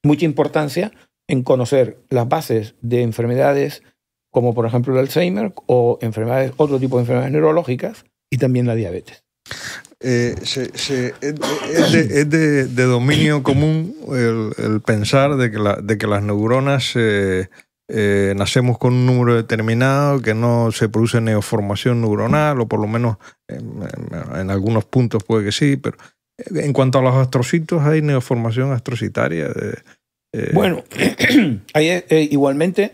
mucha importancia en conocer las bases de enfermedades como por ejemplo el Alzheimer o otro tipo de enfermedades neurológicas y también la diabetes. Es de dominio común el pensar de que las neuronas nacemos con un número determinado, que no se produce neoformación neuronal, o por lo menos en algunos puntos puede que sí, pero en cuanto a los astrocitos, ¿hay neoformación astrocitaria? Bueno, hay, igualmente...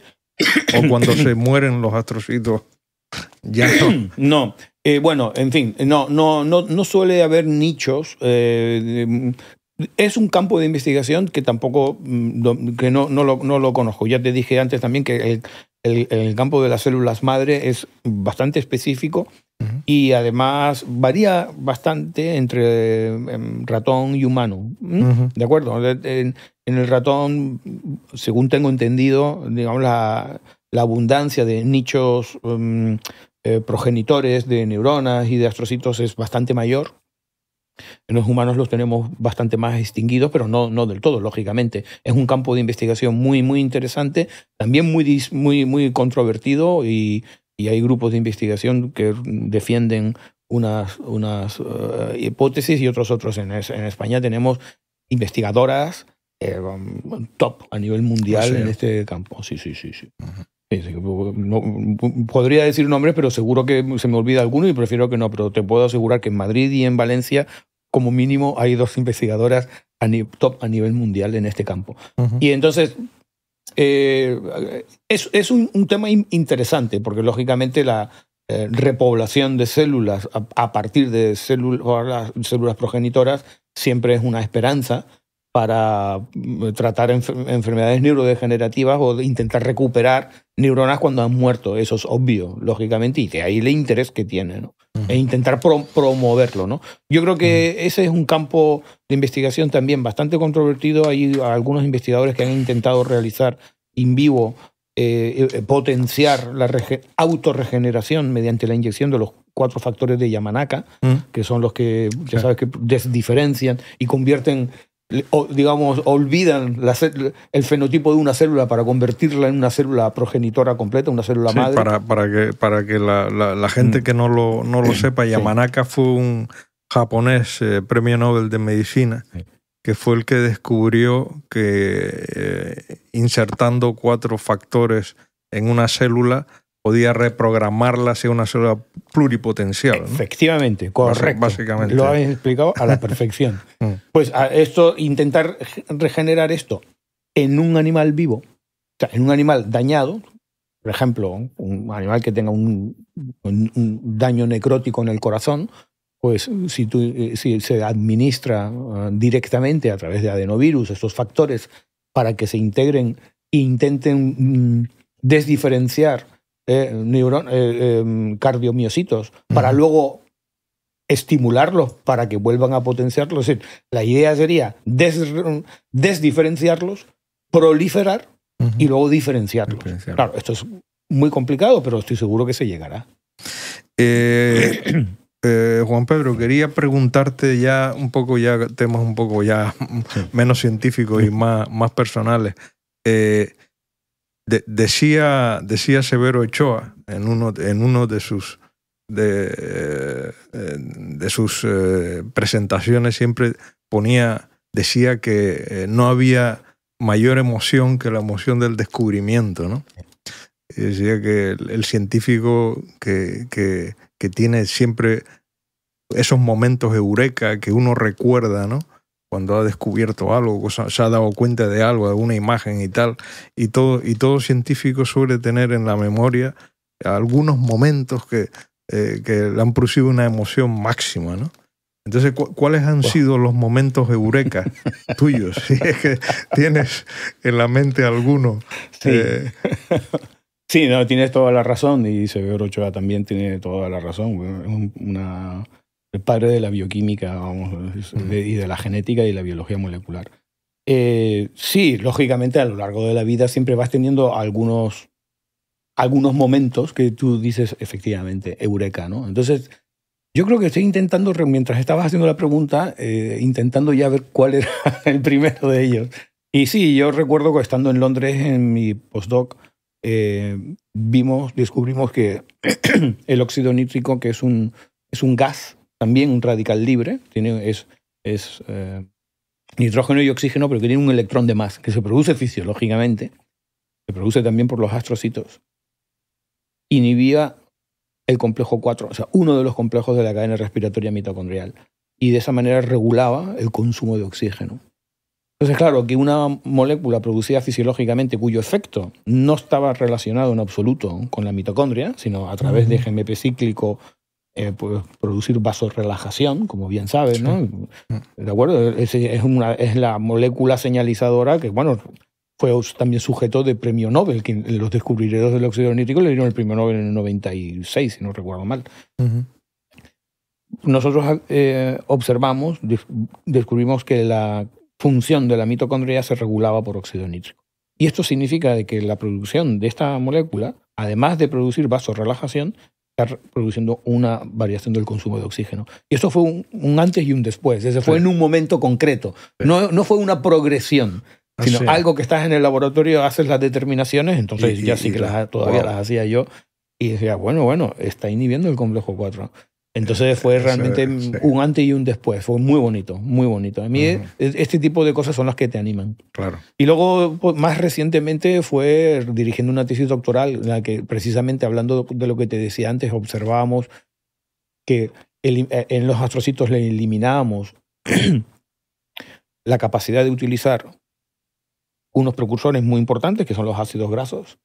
¿O cuando se mueren los astrocitos ya no? No. Bueno, en fin, no suele haber nichos. Es un campo de investigación que tampoco que no lo conozco. Ya te dije antes también que el campo de las células madre es bastante específico y además varía bastante entre ratón y humano. ¿De acuerdo? En el ratón, según tengo entendido, digamos, la abundancia de nichos progenitores de neuronas y de astrocitos es bastante mayor. En los humanos los tenemos bastante más extinguidos, pero no del todo, lógicamente. Es un campo de investigación muy, muy interesante, también muy controvertido, y hay grupos de investigación que defienden unas hipótesis y otros. En España tenemos investigadoras top a nivel mundial en este campo. Sí. No, podría decir nombres, pero seguro que se me olvida alguno y prefiero que no, pero te puedo asegurar que en Madrid y en Valencia, como mínimo, hay 2 investigadoras top a nivel mundial en este campo. Y entonces, Es un tema interesante, porque lógicamente la repoblación de células a partir de células progenitoras siempre es una esperanza para tratar enfermedades neurodegenerativas o intentar recuperar neuronas cuando han muerto. Eso es obvio, lógicamente, y de ahí el interés que tiene, ¿no? E intentar promoverlo, ¿no? Yo creo que ese es un campo de investigación también bastante controvertido. Hay algunos investigadores que han intentado realizar in vivo, potenciar la autorregeneración mediante la inyección de los 4 factores de Yamanaka, que son los que, ya sabes, que desdiferencian y convierten, digamos, olvidan el fenotipo de una célula para convertirla en una célula progenitora completa, una célula madre. Para que la gente que no lo sepa, Yamanaka fue un japonés premio Nobel de Medicina, que fue el que descubrió que insertando 4 factores en una célula podía reprogramarla hacia una célula pluripotencial, ¿no? Efectivamente, correcto. Básicamente. Lo habéis explicado a la perfección. Pues intentar regenerar esto en un animal vivo, o sea, en un animal dañado, por ejemplo, un animal que tenga un daño necrótico en el corazón, pues si se administra directamente a través de adenovirus estos factores para que se integren e intenten desdiferenciar cardiomiocitos para luego estimularlos para que vuelvan a potenciarlos. Es decir, la idea sería desdiferenciarlos, proliferar y luego diferenciarlos. Claro, esto es muy complicado, pero estoy seguro que se llegará. Juan Pedro, quería preguntarte ya un poco, ya temas un poco ya menos científicos y más personales. Decía Severo Ochoa en uno de sus presentaciones, siempre decía que no había mayor emoción que la emoción del descubrimiento, ¿no? Y decía que el científico que tiene siempre esos momentos eureka que uno recuerda, ¿no? Cuando ha descubierto algo, se ha dado cuenta de algo, de una imagen y tal, y todo científico suele tener en la memoria algunos momentos que le han producido una emoción máxima, ¿no? Entonces, ¿cuáles han sido los momentos eureka tuyos? Si es que tienes en la mente alguno. Sí. Sí, no, tienes toda la razón, y Severo Ochoa también tiene toda la razón. El padre de la bioquímica, vamos, y de la genética y de la biología molecular. Sí, lógicamente a lo largo de la vida siempre vas teniendo algunos momentos que tú dices, efectivamente, eureka, ¿no? Entonces, yo creo que estoy intentando, mientras estabas haciendo la pregunta, intentando ya ver cuál era el primero de ellos. Y sí, yo recuerdo que estando en Londres en mi postdoc, descubrimos que el óxido nítrico, que es un gas, también un radical libre, es nitrógeno y oxígeno, pero que tiene un electrón de más, que se produce fisiológicamente, se produce también por los astrocitos, inhibía el complejo 4, o sea, uno de los complejos de la cadena respiratoria mitocondrial, y de esa manera regulaba el consumo de oxígeno. Entonces, claro, que una molécula producida fisiológicamente cuyo efecto no estaba relacionado en absoluto con la mitocondria, sino a través de GMP cíclico, pues, producir vasorelajación, como bien sabes, ¿no? ¿De acuerdo? Es la molécula señalizadora que, bueno, fue también sujeto de premio Nobel, que los descubridores del óxido nítrico le dieron el premio Nobel en el 96, si no recuerdo mal. Nosotros descubrimos que la función de la mitocondria se regulaba por óxido nítrico. Y esto significa de que la producción de esta molécula, además de producir vasorelajación, está produciendo una variación del consumo de oxígeno. Y esto fue un antes y un después. Ese fue en un momento concreto. No fue una progresión, sino algo que estás en el laboratorio, haces las determinaciones, entonces ya sí que todavía las hacía yo, y decía, bueno, está inhibiendo el complejo 4. Entonces fue realmente un antes y un después. Fue muy bonito, muy bonito. A mí este tipo de cosas son las que te animan. Claro. Y luego, pues, más recientemente, fue dirigiendo una tesis doctoral en la que, precisamente hablando de lo que te decía antes, observábamos que en los astrocitos le eliminábamos la capacidad de utilizar unos precursores muy importantes, que son los ácidos grasos.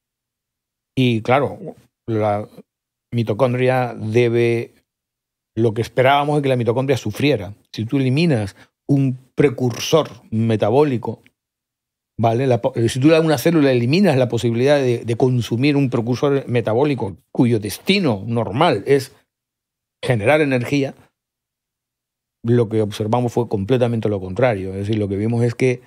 Y claro, la mitocondria lo que esperábamos es que la mitocondria sufriera. Si tú eliminas un precursor metabólico, ¿vale? Si tú a una célula eliminas la posibilidad de consumir un precursor metabólico cuyo destino normal es generar energía, lo que observamos fue completamente lo contrario. Es decir, lo que vimos es que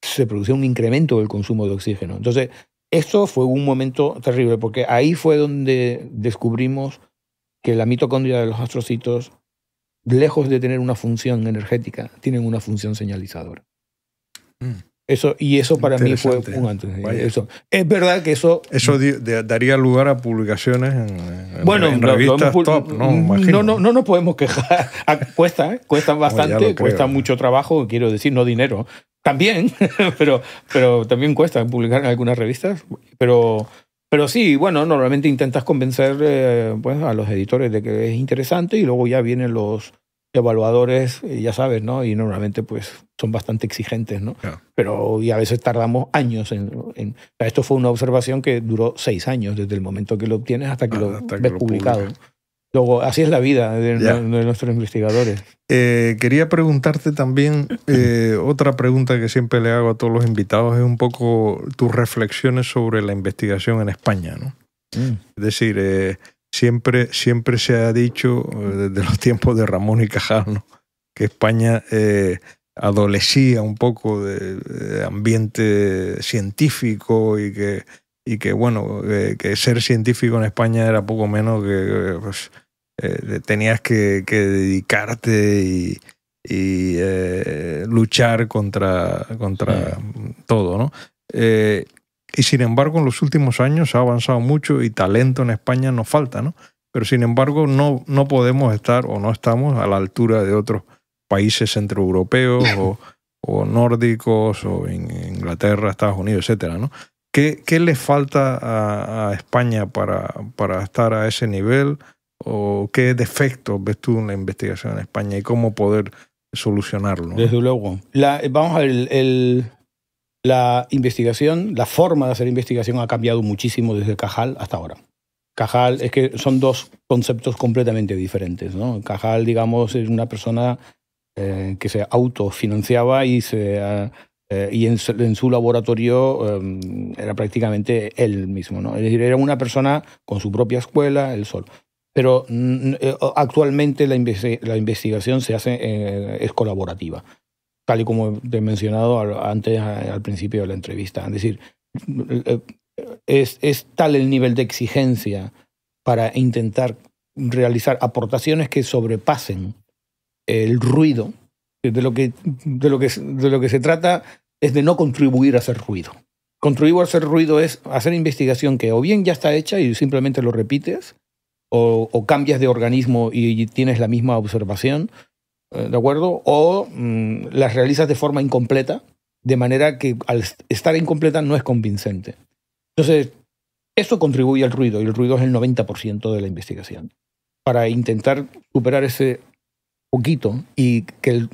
se producía un incremento del consumo de oxígeno. Entonces, esto fue un momento terrible, porque ahí fue donde descubrimos que la mitocondria de los astrocitos, lejos de tener una función energética, tienen una función señalizadora. Eso para mí fue un antes. Eso. Es verdad que eso daría lugar a publicaciones en revistas top, ¿no? No nos podemos quejar. Cuesta bastante, cuesta mucho trabajo, quiero decir, no dinero. También, pero también cuesta publicar en algunas revistas. Pero sí, bueno, normalmente intentas convencer pues, a los editores de que es interesante y luego ya vienen los evaluadores, ya sabes, ¿no? Y normalmente pues son bastante exigentes, ¿no? Yeah. Pero y a veces tardamos años en esto fue una observación que duró 6 años desde el momento que lo obtienes hasta que lo ves publicado. Luego, así es la vida de nuestros investigadores. Quería preguntarte también, otra pregunta que siempre le hago a todos los invitados es un poco tus reflexiones sobre la investigación en España, ¿no? Es decir, siempre se ha dicho, desde los tiempos de Ramón y Cajal, ¿no?, que España adolecía un poco de ambiente científico y que bueno, que ser científico en España era poco menos que pues, tenías que dedicarte y luchar contra todo, ¿no? Y sin embargo, en los últimos años ha avanzado mucho y talento en España nos falta, ¿no? Pero sin embargo, no podemos estar o no estamos a la altura de otros países centroeuropeos o nórdicos o en Inglaterra, Estados Unidos, etcétera, ¿no? ¿Qué le falta a España para estar a ese nivel? ¿O qué defectos ves tú en la investigación en España y cómo poder solucionarlo, ¿no? Desde luego. Vamos a ver, la investigación, la forma de hacer investigación ha cambiado muchísimo desde Cajal hasta ahora. Cajal, es que son dos conceptos completamente diferentes, ¿no? Cajal, digamos, es una persona que se autofinanciaba y en su laboratorio era prácticamente él mismo, ¿no? Es decir, era una persona con su propia escuela, él solo. Pero actualmente la investigación se hace, es colaborativa, tal y como te he mencionado antes al principio de la entrevista. Es decir, es tal el nivel de exigencia para intentar realizar aportaciones que sobrepasen el ruido. De lo que se trata es de no contribuir a hacer ruido. Contribuir a hacer ruido es hacer investigación que o bien ya está hecha y simplemente lo repites, o cambias de organismo y tienes la misma observación, ¿de acuerdo? O las realizas de forma incompleta, de manera que al estar incompleta no es convincente. Entonces, eso contribuye al ruido, y el ruido es el 90% de la investigación. Para intentar superar ese poquito y que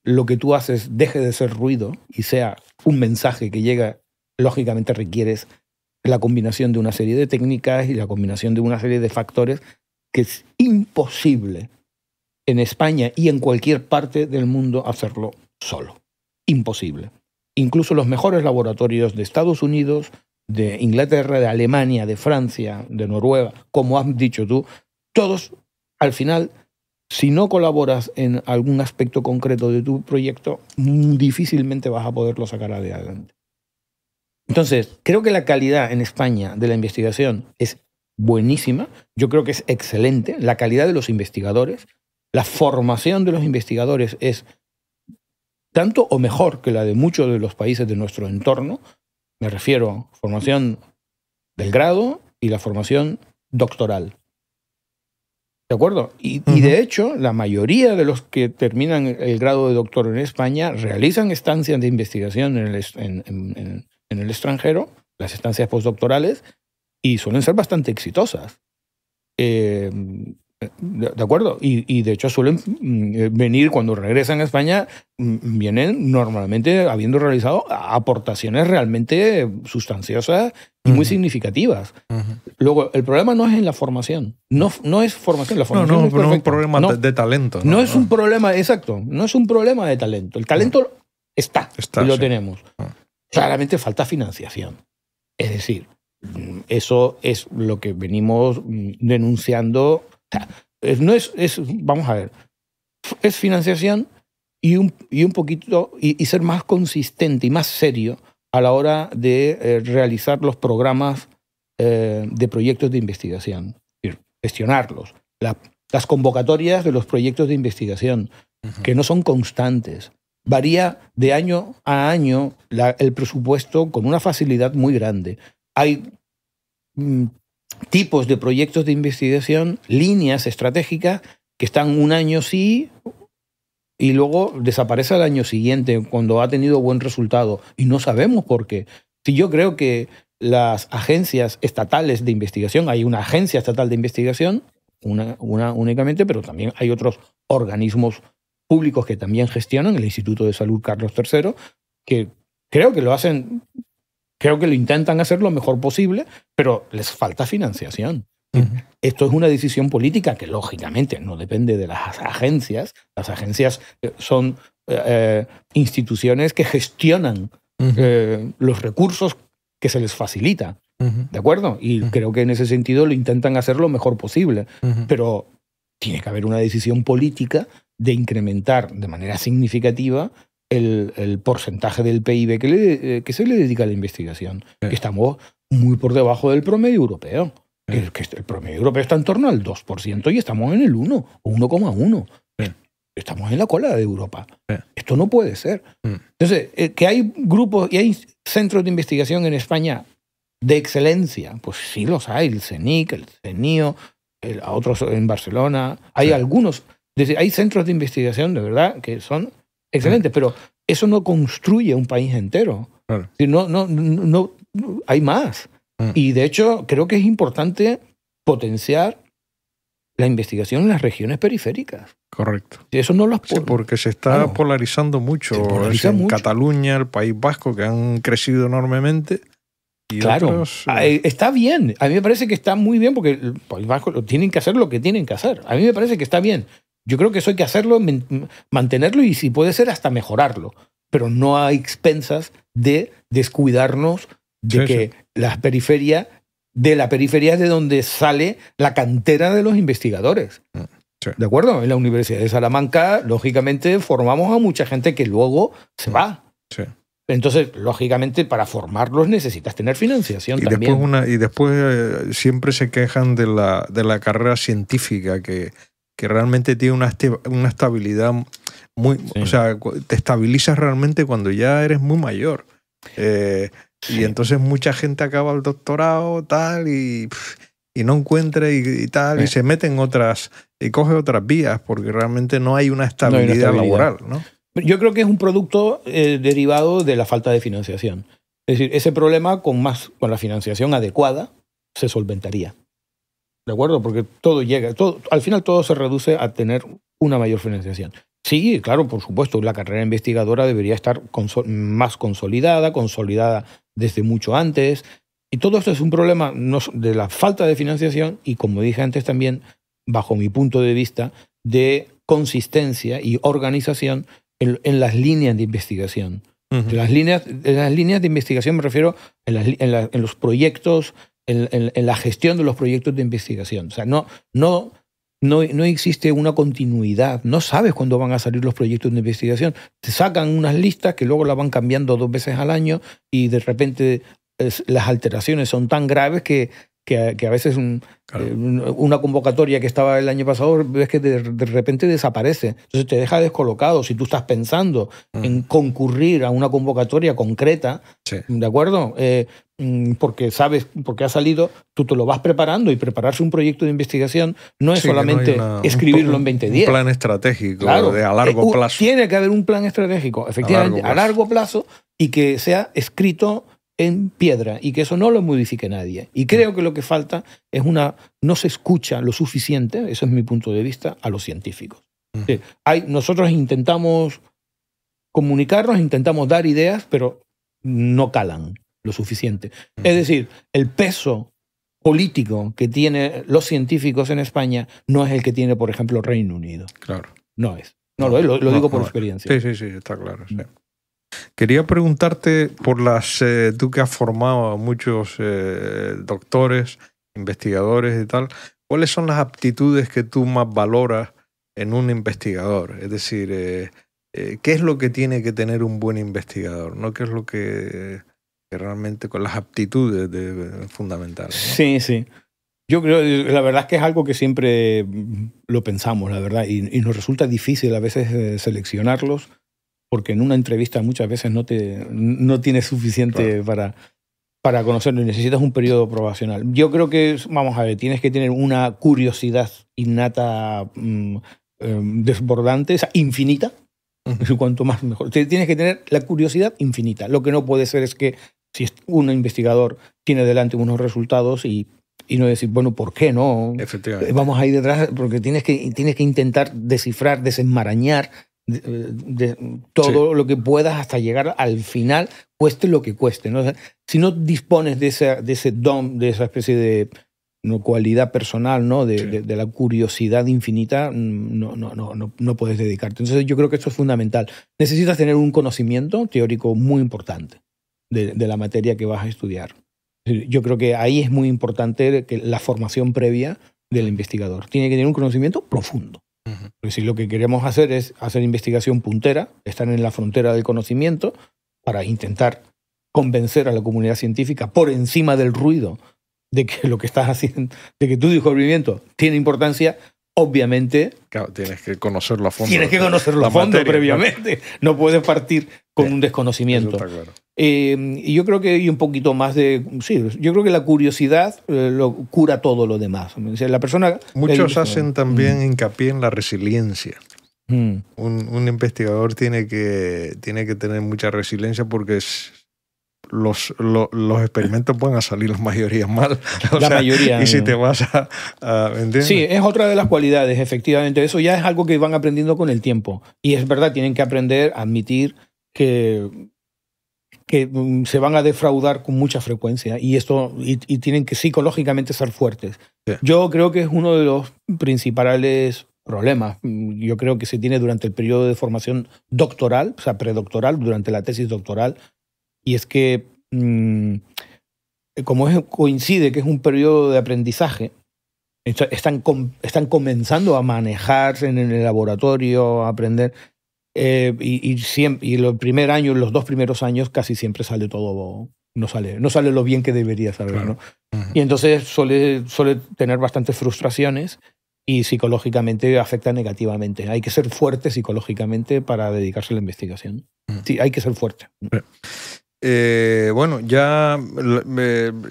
lo que tú haces deje de ser ruido y sea un mensaje que llega, lógicamente requieres la combinación de una serie de técnicas y la combinación de una serie de factores que es imposible en España y en cualquier parte del mundo hacerlo solo. Imposible. Incluso los mejores laboratorios de Estados Unidos, de Inglaterra, de Alemania, de Francia, de Noruega, como has dicho tú, todos al final, si no colaboras en algún aspecto concreto de tu proyecto, difícilmente vas a poderlo sacar adelante. Entonces, creo que la calidad en España de la investigación es buenísima. Yo creo que es excelente. La calidad de los investigadores, la formación de los investigadores es tanto o mejor que la de muchos de los países de nuestro entorno. Me refiero a formación del grado y la formación doctoral. ¿De acuerdo? Y de hecho, la mayoría de los que terminan el grado de doctor en España realizan estancias de investigación en el extranjero, las estancias postdoctorales, y suelen ser bastante exitosas. ¿De acuerdo? Y de hecho suelen venir, cuando regresan a España, vienen normalmente habiendo realizado aportaciones realmente sustanciosas y muy significativas. Luego, el problema no es en la formación. No es formación. La formación no es un problema de talento. No es un problema, exacto. No es un problema de talento. El talento está y lo tenemos. Claramente falta financiación. Es decir, eso es lo que venimos denunciando. Vamos a ver, es financiación y un poquito, y ser más consistente y más serio a la hora de realizar los programas de proyectos de investigación, es decir, gestionarlos. Las convocatorias de los proyectos de investigación, que no son constantes. Varía de año a año el presupuesto con una facilidad muy grande. Hay tipos de proyectos de investigación, líneas estratégicas que están un año sí y luego desaparece al año siguiente cuando ha tenido buen resultado y no sabemos por qué. Si yo creo que las agencias estatales de investigación, hay una agencia estatal de investigación, una únicamente, pero también hay otros organismos públicos que también gestionan, el Instituto de Salud Carlos III, que creo que lo hacen. Creo que lo intentan hacer lo mejor posible, pero les falta financiación. Esto es una decisión política que, lógicamente, no depende de las agencias. Las agencias son instituciones que gestionan los recursos que se les facilita. ¿De acuerdo? Y creo que en ese sentido lo intentan hacer lo mejor posible. Pero tiene que haber una decisión política de incrementar de manera significativa el porcentaje del PIB que se le dedica a la investigación. Que estamos muy por debajo del promedio europeo. El promedio europeo está en torno al 2% y estamos en el 1 o 1,1. Estamos en la cola de Europa. Esto no puede ser. Entonces, que hay grupos y hay centros de investigación en España de excelencia, pues sí los hay, el CENIC, el CENIO, otros en Barcelona. Hay algunos, hay centros de investigación de verdad que son excelente, pero eso no construye un país entero. Claro. No, hay más. Y de hecho, creo que es importante potenciar la investigación en las regiones periféricas. Correcto. Y eso no sí, porque se está polarizando mucho. En Cataluña, el País Vasco, que han crecido enormemente. Y otros, está bien. A mí me parece que está muy bien porque el País Vasco tienen que hacer lo que tienen que hacer. A mí me parece que está bien. Yo creo que eso hay que hacerlo, mantenerlo y si puede ser hasta mejorarlo, pero no a expensas de descuidarnos de que la periferia es de donde sale la cantera de los investigadores. ¿De acuerdo? En la Universidad de Salamanca, lógicamente, formamos a mucha gente que luego se va. Entonces, lógicamente, para formarlos necesitas tener financiación también. Después siempre se quejan de la carrera científica que realmente tiene una estabilidad muy... O sea, te estabilizas realmente cuando ya eres muy mayor. Y entonces mucha gente acaba el doctorado tal y no encuentra y tal y se mete en otras y coge otras vías porque realmente no hay una estabilidad laboral, ¿no? Yo creo que es un producto derivado de la falta de financiación. Es decir, ese problema con la financiación adecuada se solventaría. ¿De acuerdo? Porque al final todo se reduce a tener una mayor financiación. Sí, claro, por supuesto, la carrera investigadora debería estar más consolidada desde mucho antes. Y todo esto es un problema de la falta de financiación y, como dije antes también, bajo mi punto de vista, de consistencia y organización en las líneas de investigación. De las líneas de investigación me refiero en los proyectos, en la gestión de los proyectos de investigación. O sea, no existe una continuidad. No sabes cuándo van a salir los proyectos de investigación. Te sacan unas listas que luego las van cambiando 2 veces al año y de repente las alteraciones son tan graves que a veces una convocatoria que estaba el año pasado ves que de repente desaparece. Entonces te deja descolocado. Si tú estás pensando en concurrir a una convocatoria concreta, ¿de acuerdo? Porque sabes, porque ha salido, tú te lo vas preparando y prepararse un proyecto de investigación no es solamente escribirlo en 20 días. Un plan estratégico a largo plazo. Tiene que haber un plan estratégico, efectivamente, a largo plazo y que sea escrito en piedra y que eso no lo modifique nadie. Y creo que lo que falta es no se escucha lo suficiente, ese es mi punto de vista, a los científicos. Nosotros intentamos comunicarnos, intentamos dar ideas, pero no calan lo suficiente. Es decir, el peso político que tienen los científicos en España no es el que tiene, por ejemplo, Reino Unido. Claro. No es. Lo digo por experiencia. Sí, está claro. Sí. Quería preguntarte por tú que has formado a muchos doctores, investigadores y tal, ¿cuáles son las aptitudes que tú más valoras en un investigador? Es decir, ¿qué es lo que tiene que tener un buen investigador? ¿No? ¿Qué es lo que realmente con las aptitudes fundamentales? ¿No? Sí. Yo creo, la verdad es que es algo que siempre lo pensamos, la verdad, y nos resulta difícil a veces seleccionarlos, porque en una entrevista muchas veces no tienes suficiente para conocerlo y necesitas un periodo probacional. Yo creo que, vamos a ver, tienes que tener una curiosidad innata desbordante, o sea, infinita. Cuanto más mejor. Tienes que tener la curiosidad infinita. Lo que no puede ser es que si un investigador tiene delante unos resultados y no decir, bueno, ¿por qué no? Efectivamente. Vamos a ir detrás, porque tienes que intentar descifrar, desenmarañar todo lo que puedas hasta llegar al final, cueste lo que cueste, ¿no? O sea, si no dispones de ese don, de esa especie de cualidad personal, ¿no? De la curiosidad infinita, no puedes dedicarte. Entonces yo creo que esto es fundamental. Necesitas tener un conocimiento teórico muy importante de la materia que vas a estudiar. Yo creo que ahí es muy importante que la formación previa del investigador. Tiene que tener un conocimiento profundo. Porque si lo que queremos hacer es hacer investigación puntera, estar en la frontera del conocimiento para intentar convencer a la comunidad científica por encima del ruido de que lo que estás haciendo, de que tu descubrimiento tiene importancia, obviamente... Claro, tienes que conocerlo a fondo. Tienes que conocerlo a fondo materia, previamente. No puedes partir con un desconocimiento. Eso está claro. Y yo creo que hay un poquito más de... Sí, yo creo que la curiosidad lo cura todo lo demás. O sea, la persona... Muchos hacen también hincapié en la resiliencia. Un investigador tiene que tener mucha resiliencia porque los experimentos pueden salir la mayoría mal. La mayoría. Y si te vas a ¿entiendes? Sí, es otra de las cualidades, efectivamente. Eso ya es algo que van aprendiendo con el tiempo. Y es verdad, tienen que aprender a admitir que se van a defraudar con mucha frecuencia y tienen que psicológicamente ser fuertes. Sí. Yo creo que es uno de los principales problemas. Yo creo que se tiene durante el periodo de formación doctoral, o sea, predoctoral, durante la tesis doctoral, y es que como coincide que es un periodo de aprendizaje, están comenzando a manejarse en el laboratorio, a aprender. Y los 2 primeros años casi siempre sale todo, no sale lo bien que debería salir, claro. ¿No? Y entonces suele tener bastantes frustraciones y psicológicamente afecta negativamente. Hay que ser fuerte psicológicamente para dedicarse a la investigación. Sí, hay que ser fuerte. Bueno, ya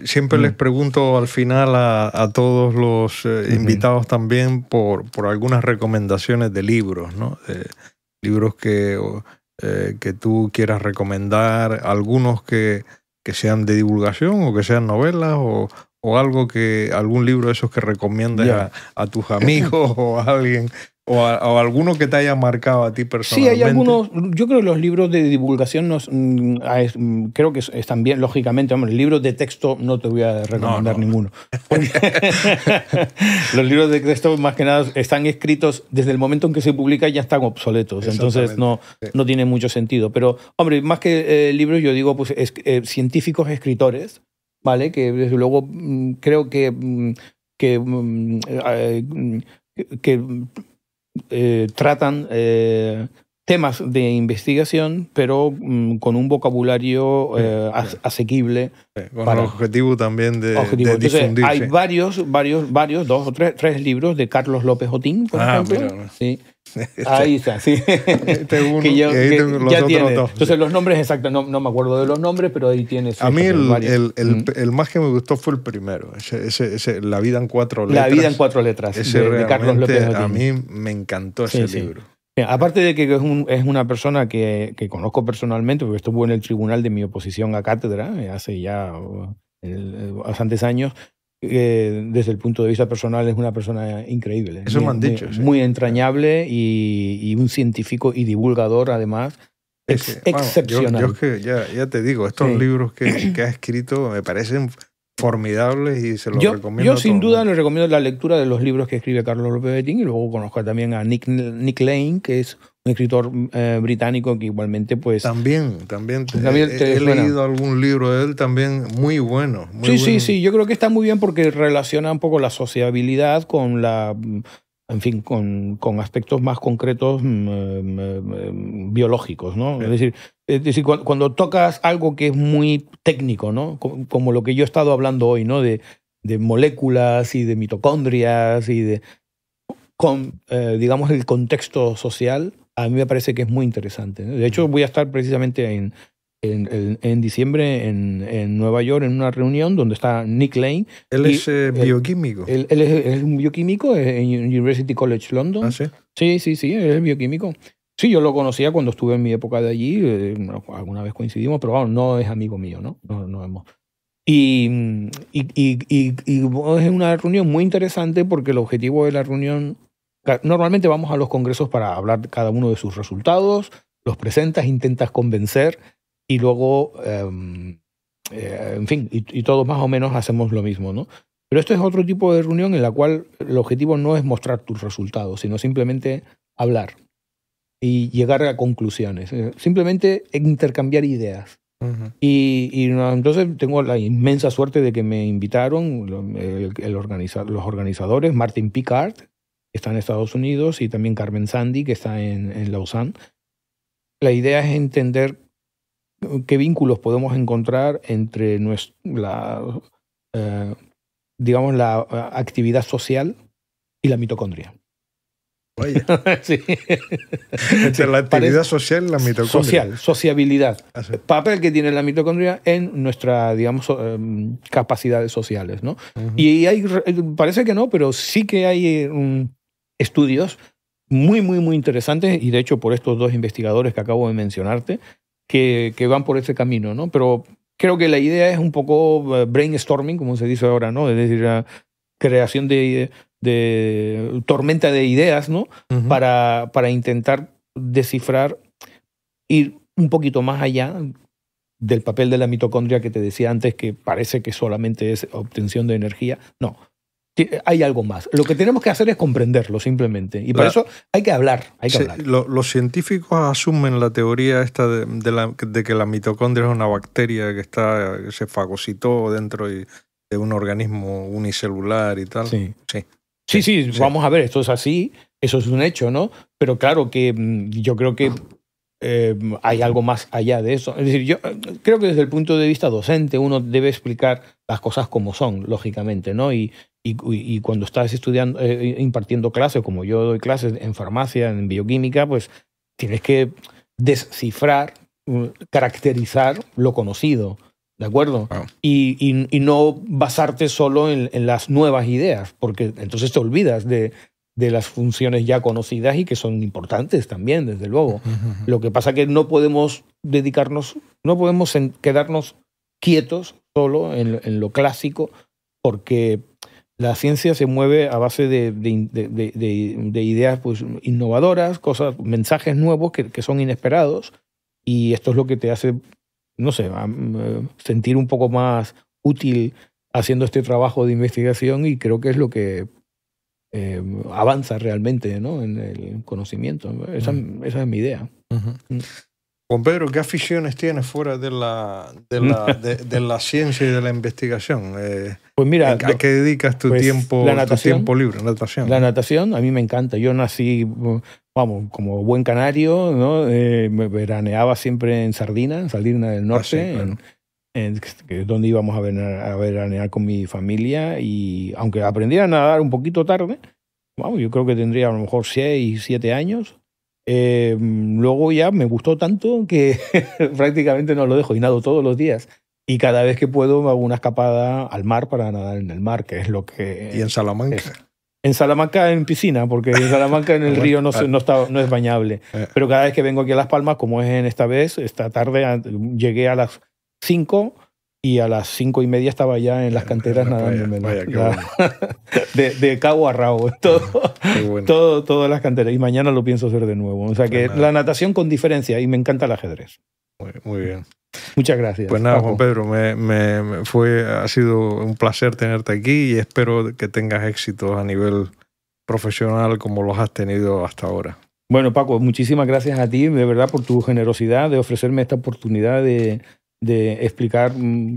siempre les pregunto al final a todos los invitados también por algunas recomendaciones de libros, ¿no? Libros que tú quieras recomendar, algunos que sean de divulgación o que sean novelas o algún libro de esos que recomiendes a tus amigos o a alguien o alguno que te haya marcado a ti personalmente. Sí, hay algunos. Yo creo que los libros de divulgación creo que están bien, lógicamente. Hombre, libros de texto no te voy a recomendar ninguno. Los libros de texto, más que nada, están escritos desde el momento en que se publica, ya están obsoletos. Entonces no tiene mucho sentido. Pero, hombre, más que libros, yo digo pues científicos escritores, ¿vale? Que desde luego creo que tratan temas de investigación, pero con un vocabulario asequible. Con el objetivo también de difundirse. Hay varios, 2 o 3 libros de Carlos López Otín, por ejemplo. Mira. Sí. Ahí está, sí. Ya tiene. Entonces los nombres exactos, no me acuerdo de los nombres, pero ahí tienes. A mí el más que me gustó fue el primero, ese La vida en 4 letras. La vida en 4 letras, ese de Carlos López Otín. A mí me encantó ese libro. Aparte de que es una persona que conozco personalmente, porque estuvo en el tribunal de mi oposición a cátedra hace ya bastantes años, desde el punto de vista personal es una persona increíble. Eso me han dicho. Muy entrañable y un científico y divulgador además. Excepcional. Yo es que ya te digo, estos libros que ha escrito me parecen formidables y se los recomiendo. Yo sin duda le recomiendo la lectura de los libros que escribe Carlos López Bettín, y luego conozco también a Nick Lane, que es un escritor británico que igualmente pues... También he leído algún libro de él también muy bueno. Sí, yo creo que está muy bien porque relaciona un poco la sociabilidad con con aspectos más concretos biológicos, ¿no? Sí. Es decir, cuando tocas algo que es muy técnico, ¿no? Como lo que yo he estado hablando hoy, ¿no? De moléculas y de mitocondrias y digamos, el contexto social, a mí me parece que es muy interesante, ¿no? De hecho, voy a estar precisamente en diciembre en Nueva York en una reunión donde está Nick Lane. Él es bioquímico. Él es un bioquímico en University College London. ¿Ah, sí? Sí, él es bioquímico. Sí, yo lo conocía cuando estuve en mi época de allí, alguna vez coincidimos, pero vamos, no es amigo mío, ¿no? No hemos... Y es una reunión muy interesante porque el objetivo de la reunión... Normalmente vamos a los congresos para hablar cada uno de sus resultados, los presentas, intentas convencer y luego, en fin, y todos más o menos hacemos lo mismo, ¿no? Pero esto es otro tipo de reunión en la cual el objetivo no es mostrar tus resultados, sino simplemente hablar y llegar a conclusiones, simplemente intercambiar ideas. Uh-huh. Y entonces tengo la inmensa suerte de que me invitaron los organizadores, Martin Picard, que está en Estados Unidos, y también Carmen Sandy, que está en Lausanne. La idea es entender qué vínculos podemos encontrar entre digamos, la actividad social y la mitocondria. Vaya. Sí. Entre la actividad social y la mitocondria. Sociabilidad. Así. Papel que tiene la mitocondria en nuestra, digamos, capacidades sociales, ¿no? Uh-huh. Y parece que no, pero sí que hay estudios muy, muy, muy interesantes, y de hecho por estos dos investigadores que acabo de mencionarte, que van por ese camino, ¿no? Pero creo que la idea es un poco brainstorming, como se dice ahora, ¿no? Es decir, creación de tormenta de ideas, ¿no? Uh-huh. Para intentar descifrar, ir un poquito más allá del papel de la mitocondria que te decía antes, que parece que solamente es obtención de energía. No, hay algo más. Lo que tenemos que hacer es comprenderlo simplemente, y para eso hay que hablar. Los científicos asumen la teoría esta de que la mitocondria es una bacteria que se fagocitó dentro de un organismo unicelular y tal. Sí, vamos a ver, esto es así, eso es un hecho, ¿no? Pero claro que yo creo que hay algo más allá de eso. Es decir, yo creo que desde el punto de vista docente uno debe explicar las cosas como son, lógicamente, ¿no? Y cuando estás estudiando, impartiendo clases, como yo doy clases en farmacia, en bioquímica, pues tienes que descifrar, caracterizar lo conocido, ¿de acuerdo? Wow. Y no basarte solo en las nuevas ideas, porque entonces te olvidas de las funciones ya conocidas y que son importantes también, desde luego. Uh-huh. Lo que pasa es que no podemos quedarnos quietos solo en lo clásico, porque la ciencia se mueve a base de ideas pues, innovadoras, mensajes nuevos que son inesperados, y esto es lo que te hace, no sé, sentir un poco más útil haciendo este trabajo de investigación, y creo que es lo que avanza realmente, ¿no? En el conocimiento. Esa es mi idea. Uh-huh. Juan Pedro, ¿qué aficiones tienes fuera de la ciencia y de la investigación? Pues mira, ¿a qué dedicas tu tiempo libre? Natación. La natación a mí me encanta. Yo nací, vamos, como buen canario, ¿no? Me veraneaba siempre en Sardina del Norte, claro. Que es donde íbamos a veranear con mi familia, y aunque aprendí a nadar un poquito tarde, vamos, yo creo que tendría a lo mejor 6, 7 años. Luego ya me gustó tanto que prácticamente no lo dejo, y nado todos los días. Y cada vez que puedo me hago una escapada al mar para nadar en el mar, que es lo que... ¿Y en Salamanca? En Salamanca en piscina, porque en Salamanca en el río no es bañable. Pero cada vez que vengo aquí a Las Palmas, como es en esta vez, esta tarde llegué a las 5 y a las 5:30 estaba ya en las canteras nadándome. De cabo a rabo. Todas las canteras. Y mañana lo pienso hacer de nuevo. O sea que la natación con diferencia, y me encanta el ajedrez. Muy bien. Muchas gracias. Pues nada, Juan Pedro, ha sido un placer tenerte aquí y espero que tengas éxitos a nivel profesional como los has tenido hasta ahora. Bueno, Paco, muchísimas gracias a ti, de verdad, por tu generosidad de ofrecerme esta oportunidad de explicar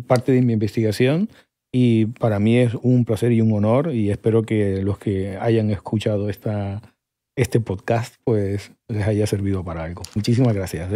parte de mi investigación. Y para mí es un placer y un honor, y espero que los que hayan escuchado este podcast pues les haya servido para algo. Muchísimas gracias.